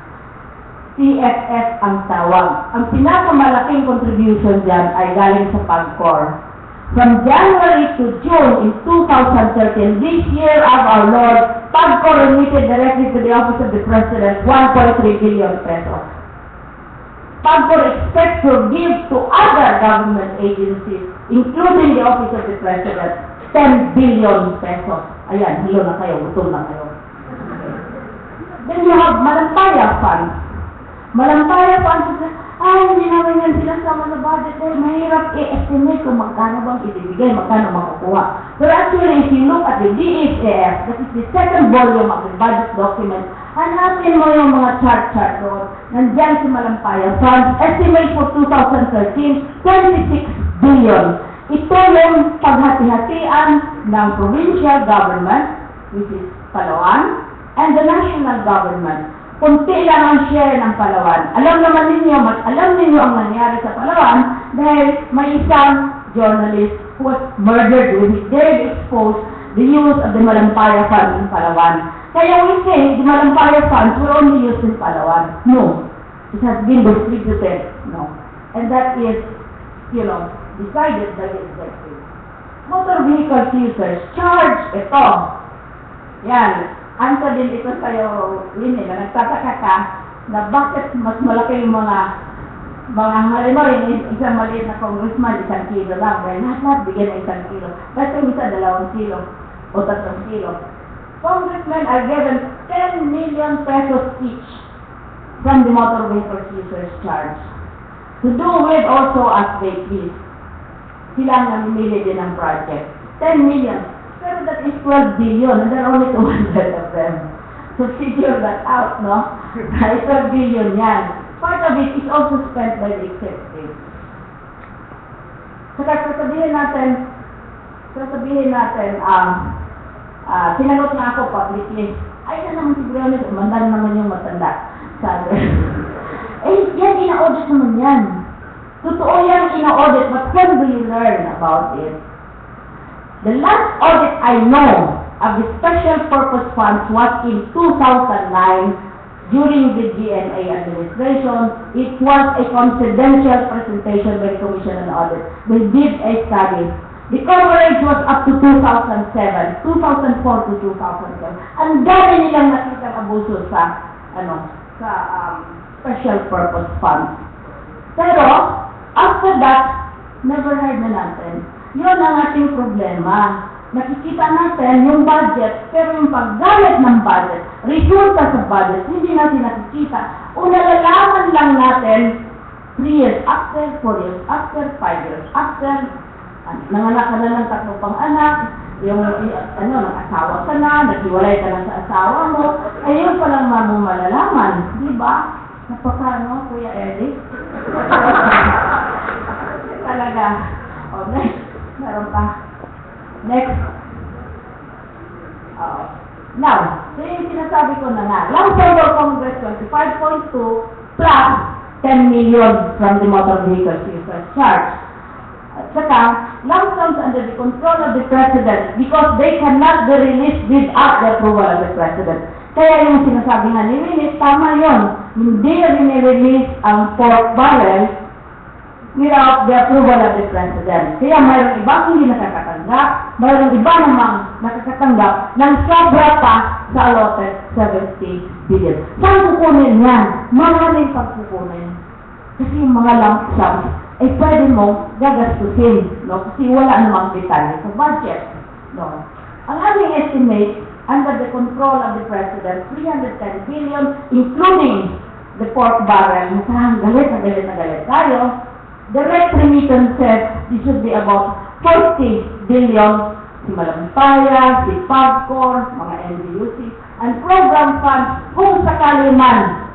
PFF ang tawag. Ang pinakamalaking contribution dyan ay galing sa PAGCOR. From January to June in 2013, this year of our Lord, PAGCOR remitted directly to the Office of the President 1.3 billion pesos. PAGCOR expects to give to other government agencies, including the Office of the President, 10 billion pesos. Ayan, hilo na kayo, gutom na kayo. Then you have Malampaya Fund. Malampaya Fund, hindi naman yan sinasama sa budget dahil mahirap i-estimate kung magkano bang ibibigay, magkano makukuha. But actually, if you look at the DHAF, that is the second volume of the budget document, hanapin mo yung mga chart doon. Nandiyan si Malampaya Fund, estimate for 2013, 26 billion. Ito yung paghati-hatian ng provincial government, which is Palawan, and the national government. Kunti lang ang share ng Palawan. Alam ninyo ang nangyari sa Palawan dahil may isang journalist who was murdered when he dared expose the use of the Malampaya Fund in Palawan. Kaya we say the Malampaya funds were only used in Palawan. No. It has been distributed. No. And that is, decided by the executive. Motor vehicle users, charge ito. Yan. Answer din ito sa'yo, Winnie, na nagtataka ka na bakit mas malaki yung mga halimbawa, isang maliit na congressman, 1 kilo lang. Kaya lahat bigyan ng 1 kilo. Kasi yung isa, 2 kilo o 3 kilo. Congressmen are given 10 million pesos each from the motor vehicle users charge. To do with also as they please. Sila ang namimili din ng project. 10 million. Pero that is 12 billion and there are only 200 of them. So figure that out, no? 12 billion yan. Part of it is also spent by the executive. Saka sasabihin natin, sinagot na ako publicly. Ay, naman si Briones, umandang naman yung matanda. Sabi. Yan, ina-audit naman yan. Totoo yan, ina-audit, but when do you learn about it? The last audit I know of the Special Purpose Funds was in 2009 during the GNA administration. It was a confidential presentation by the Commission on Audit. They did a study. The coverage was up to 2007, 2004 to 2007. Ang dami nilang nakitang abuso sa, special purpose funds. Pero, after that, never heard na natin. Yun ang ating problema. Nakikita natin yung budget, pero yung paggamit ng budget, resulta sa budget, hindi natin nakikita. O nalalaman lang natin 3 years after, 4 years after, 5 years after, nanganak ka na ng 3 pang anak, yung nag-asawa ka na, naghiwalay ka na sa asawa mo, ayun pa lang malalaman, di ba? Napaka, Kuya Eric? Talaga. O, next. Meron pa. Next. Now, so yung sinasabi ko na nga, lump sum for Congress 25.2 plus 10 million from the motor vehicle users charge. At saka, lump sums under the control of the President because they cannot be released without the approval of the President. Kaya yung sinasabi nga ni Winnie, tama yun. Hindi rin-release ang pork barrel without the approval of the President. Kaya mayroong ibang hindi nakakatanggap, mayroong iba namang nakakatanggap ng sobra pa sa allotted 70 billion. Saan kukunin yan? Maraming pagkukunin. Kasi yung mga lump sums, ay pwede mo gagastusin, no? Kasi wala namang detalye sa budget, no? Ang aming estimate, under the control of the President, 310 billion, including the pork barrel, masahang galit na galit tayo. Direct remittances, this should be about 40 billion, si Malampaya, si PAGCOR, mga NDUC, and program funds, kung sakali man,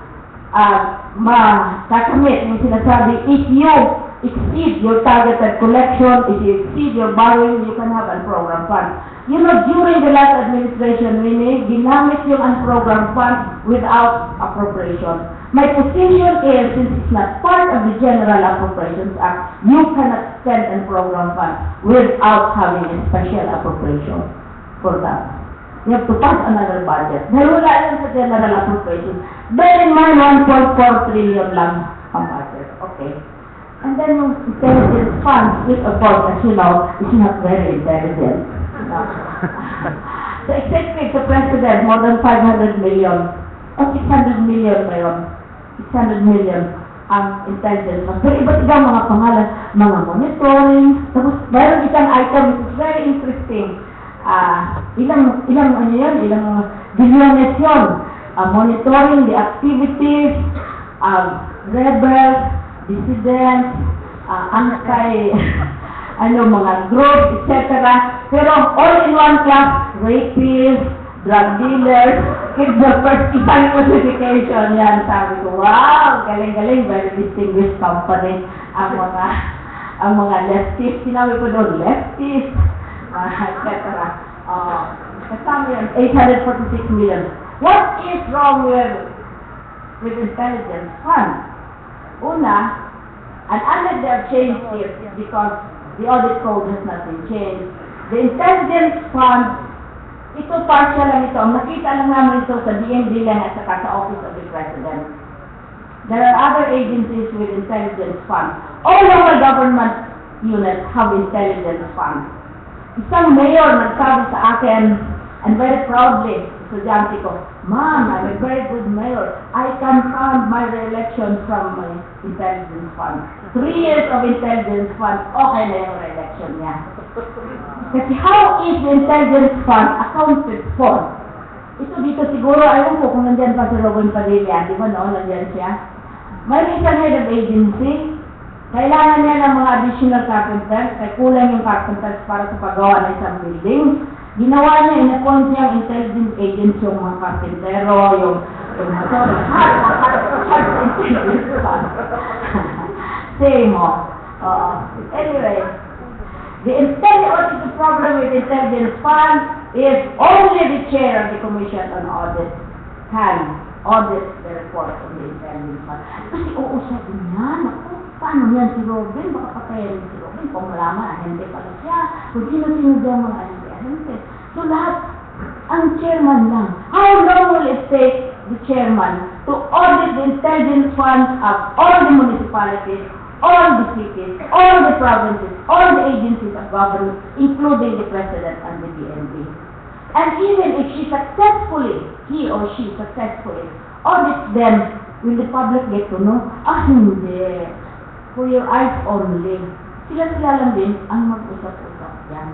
makakamit yung sinasabi, if you exceed your targeted collection, if you exceed your borrowing, you can have a program fund. You know, during the last administration, Winnie, ginamit yung unprogrammed fund without appropriation. My position is, since it's not part of the General Appropriations Act, you cannot spend and program fund without having a special appropriation for that. You have to pass another budget. Dahil wala yun sa General Appropriations. Bear in mind, 1.4 trillion lang ang budget. Okay. And then yung intelligence funds, which of course, as you know, is not very intelligent. The executive, the President, more than 500 million, o 600 million ba yun? 600 million ang intelligence funds. Pero iba't ibang mga pangalan, mga monitoring, tapos mayroon isang item which is very interesting. Ilang bilyones yun. Monitoring the activities, rebels, dissidents, mga groups, etc. Pero all in one class, rapists, drug dealers, kidnappers, isang classification yan. Sabi ko, wow, galing-galing, very distinguished company ang mga leftists. Sinabi ko doon, leftists, etc. Kasama yun, 846 million. What is wrong with intelligence funds? Una, and unless they have changed it because the audit code has not been changed, the intelligence fund, ito partial lang ito. Nakita lang namin ito sa DND lang at saka sa Office of the President. There are other agencies with intelligence funds. All local government units have intelligence funds. Isang mayor nagsabi sa akin, and very proudly, estudyante ko, Ma'am, I'm a very good mayor. I can fund my re-election from my intelligence fund. 3 years of intelligence fund, okay na yung re-election niya. Kasi how is the intelligence fund accounted for? Ito dito siguro, ayaw ko kung nandyan pa si Robin Padilla, di ba no, nandyan siya? May isang head of agency, kailangan niya ng mga additional carpenters, kaya kulang yung carpenters para sa paggawa ng isang building. Ginawa niya, in-appoint niya ang intelligence agents, yung mga carpentero, yung motor, intelligence fund. Same mo. Anyway, what is the problem with intelligence fund is only the chair of the Commission on Audit can audit the report of the intelligence fund. Kasi uusapin niya, naku, paano yan si Robin? Baka patayin si Robin kung malaman, hindi pala siya. Kung sino-sino dyan mga ahente. So lahat, ang chairman lang. How long will it take the chairman to audit the intelligence funds of all the municipalities all the cities, all the provinces, all the agencies of government, including the President and the DND. And even if he or she successfully audits them, will the public get to know? Hindi. For your eyes only. Sila lang din ang mag-usap-usap yan.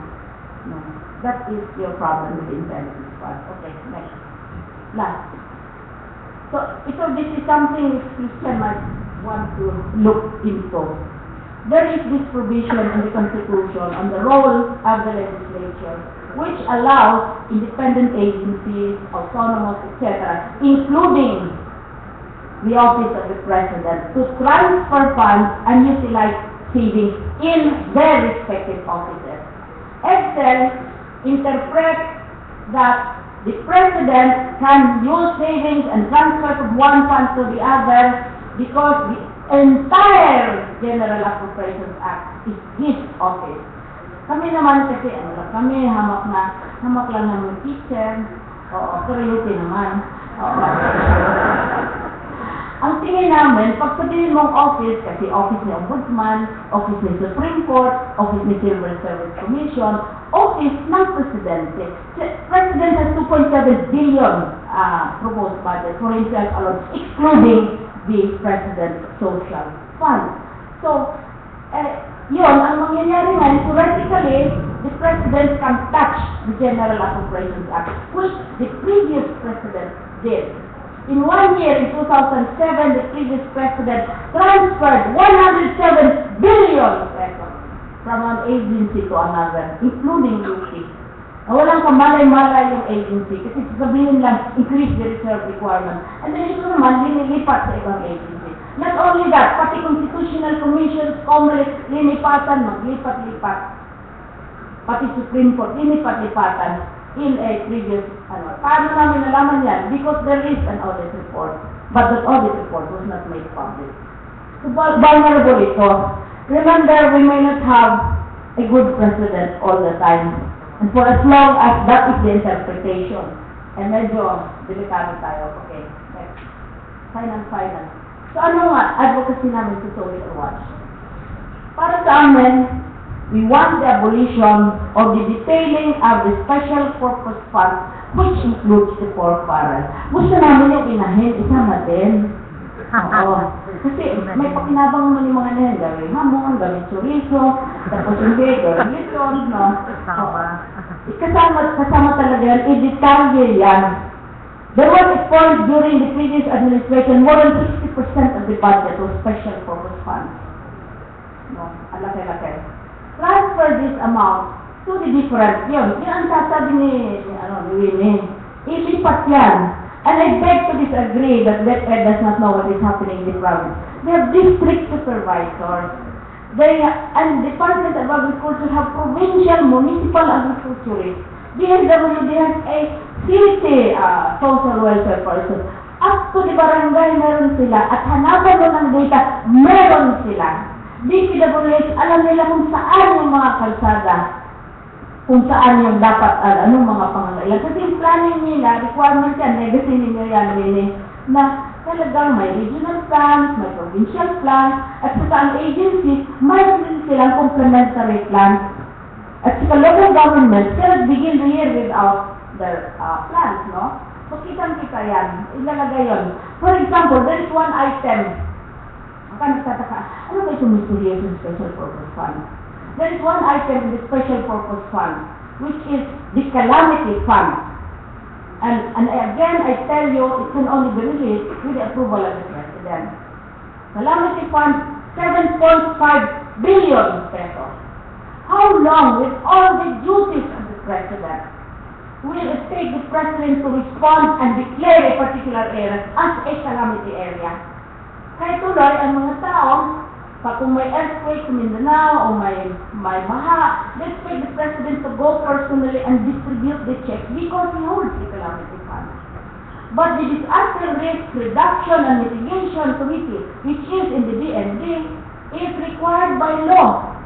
No. That is your problem with the intelligence part. Okay, next. Last. So this is something Christian might want to look into. There is this provision in the Constitution on the role of the legislature, which allows independent agencies, autonomous, etc., including the office of the President, to transfer funds and utilize savings in their respective offices. Excel interprets that the President can use savings and transfer from one fund to the other because the entire General Appropriations Act is his office. Kami naman kasi, kami hamak lang naman teacher, pero UP naman. Ang tingin namin, pag sabihin mong office, kasi office ni Ombudsman, office ni Supreme Court, office ni Civil Service Commission, office ng Presidente. President has 2.7 billion proposed budget for himself alone, excluding the President's Social Fund. So, yun, ang mangyayari ngayon, theoretically, the President can touch the General Appropriations Act, which the previous President did. In 1 year, in 2007, the previous President transferred 107 billion pesos from one agency to another, including UP. Walang kamalay-malay yung agency kasi sasabihin lang, increase the reserve requirement. And then ito naman, linilipat sa ibang agency. Not only that, pati constitutional commissions, COMELEC, linipatan, maglipat-lipat. Pati Supreme Court, linipat-lipatan in a previous, paano namin nalaman yan? Because there is an audit report, but that audit report was not made public. So, vulnerable ito. Remember, we may not have a good president all the time. And for as long as that is the interpretation, and medyo delikado tayo. Okay, next. Finance. So ano nga, advocacy namin sa Solid Watch? Para sa amin, we want the abolition of the detailing of the special purpose fund, which includes the pork barrel. Gusto namin yung inahin, isama din. Oo. Kasi may pakinabang naman yung mga nahin, gawin hamon, gawin chorizo, tapos hindi, gawin lechon, no? Oo. Kasama talaga yan, i-detalye yan. There was a point during the previous administration, more than 60% of the budget was special purpose funds. No, alaki-laki. Transfer this amount to the different, yun ang sasabi ni Winnie, ilipat yan. And I beg to disagree that DepEd does not know what is happening in the province. They have district supervisors. And Department of Agriculture have provincial, municipal agriculturists. DSWD has a city social welfare person. Up to the barangay, meron sila. At hanapan mo ng data, meron sila. DPWH, alam nila kung saan yung mga kalsada, kung saan yung dapat, anong mga pangangailangan. Kasi yung planning nila, requirement yan, legacy nila yan, na talagang may regional plans, may provincial plans, at sa ang agency, may silang complementary plans. At sa local government, cannot begin the year without their plans, no? So, kitang-kita yan, ilalagay yun. For example, there is one item, ano ba itong mysterious special purpose fund? There is one item in the special purpose fund, which is the calamity fund. And again, I tell you, it can only be released with the approval of the President. Calamity fund, 7.5 billion pesos. How long, with all the duties of the President, will it take the President to respond and declare a particular area as a calamity area? Kaya tuloy, ang mga tao, kung may earthquake sa Mindanao o may maha, they expect the President to go personally and distribute the checks because he holds the calamity fund. But the Disaster Risk Reduction and Mitigation Committee, which is in the DND, is required by law.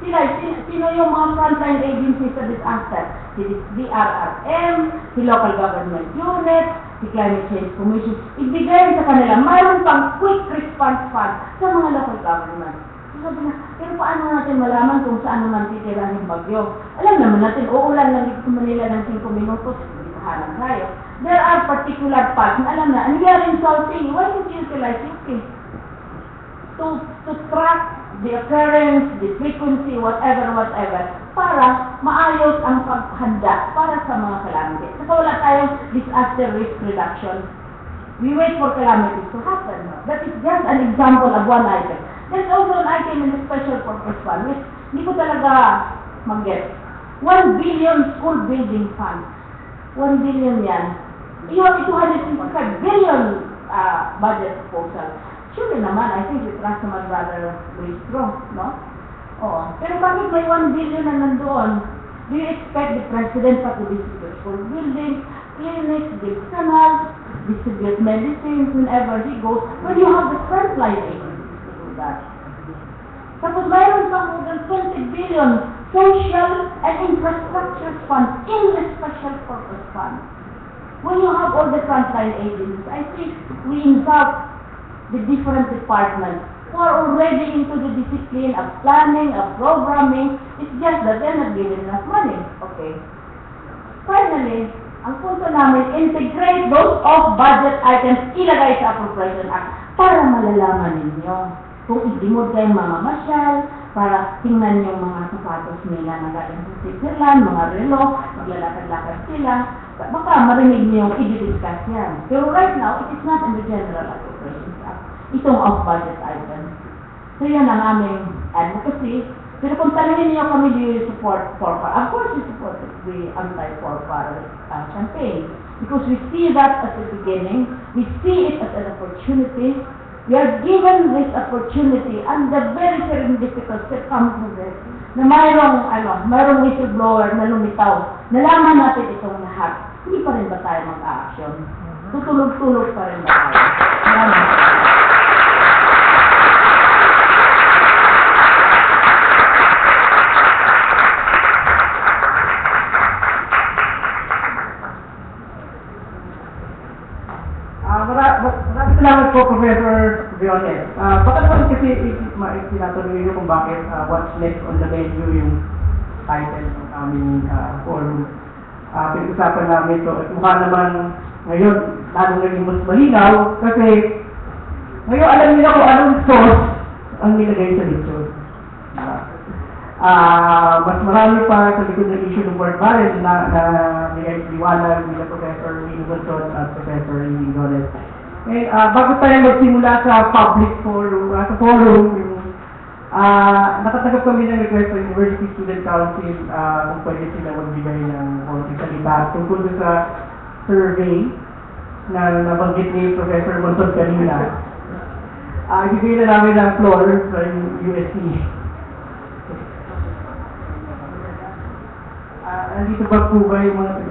Sino yung mga frontline agencies sa disaster? Si DRRM, si Local Government Unit, si Climate Change Commission. Ibigay sa kanila, mayroon pang quick response fund sa mga local government. Sabi na, pero paano natin malaman kung saan naman titira yung bagyo? Alam naman natin, uulan lang dito sa Manila ng 5 minutos, hindi kahalang tayo. There are particular parts na alam na, and we are insulting, why don't you utilize UP? To track the occurrence, the frequency, whatever, para maayos ang paghanda para sa mga calamity. Saka wala tayong disaster risk reduction. We wait for calamities to happen. That is just an example of one item. There's also an item in the special purpose fund, which hindi ko talaga mag-get. 1 billion school building fund. 1 billion yan. You have 255 billion budget proposal. Surely naman, I think we trust naman rather very strong, no? Oo. Pero bakit may 1 billion na nandoon? Do you expect the president pa to distribute school building, clinics, build canals, distribute medicines whenever he goes, when you have the frontline agencies to do that? Tapos mayroon pang more than 20 billion social and infrastructure funds in the special purpose fund. When you have all the frontline agencies, I think we insult the different departments who are already into the discipline of planning, of programming. It's just that they're not given enough money. Okay. Finally, ang punto namin, integrate those off-budget items, ilagay sa Appropriation Act para malalaman ninyo. Kung idimod kayong mamamasyal, para tingnan yung mga sapatos nila na galing sa Switzerland, mga relo, maglalakad-lakad sila, baka marinig niyo yung i-discuss yan. Pero right now, it is not in the General Appropriations Act. Itong off-budget items. So yan ang aming advocacy. Pero kung tanongin niyo kami, do you support FORPAR? Of course we support the anti-FORPAR campaign. Because we see that at the beginning. We see it as an opportunity. We are given this opportunity under very difficult circumstances na mayroong whistleblower na lumitaw. Nalaman natin itong lahat. Hindi pa rin ba tayo mag-action? Tutulog-tulog pa rin ba tayo? Maraming. Maraming salamat po, Professor Briones. Baka naman kasi tinatanong niyo kung bakit what's next on the menu yung title ng aming forum. Pinag-usapan namin ito at mukha naman ngayon lalong naging mas malinaw kasi ngayon alam nila kung anong source ang nilagay sa lecture. Mas marami pa sa likod ng issue ng Prof Briones na niliwanag nila Professor Winnie Monsod at Professor Liling. Bago tayo magsimula sa public forum, nakatanggap kami ng request ng University Student Council kung pwede sila magbigay ng konting salita tungkol sa survey na nabanggit ni Professor Monsod kanina. Ibigay na namin ang floor sa UPSE. Nandito ba po ba yung mga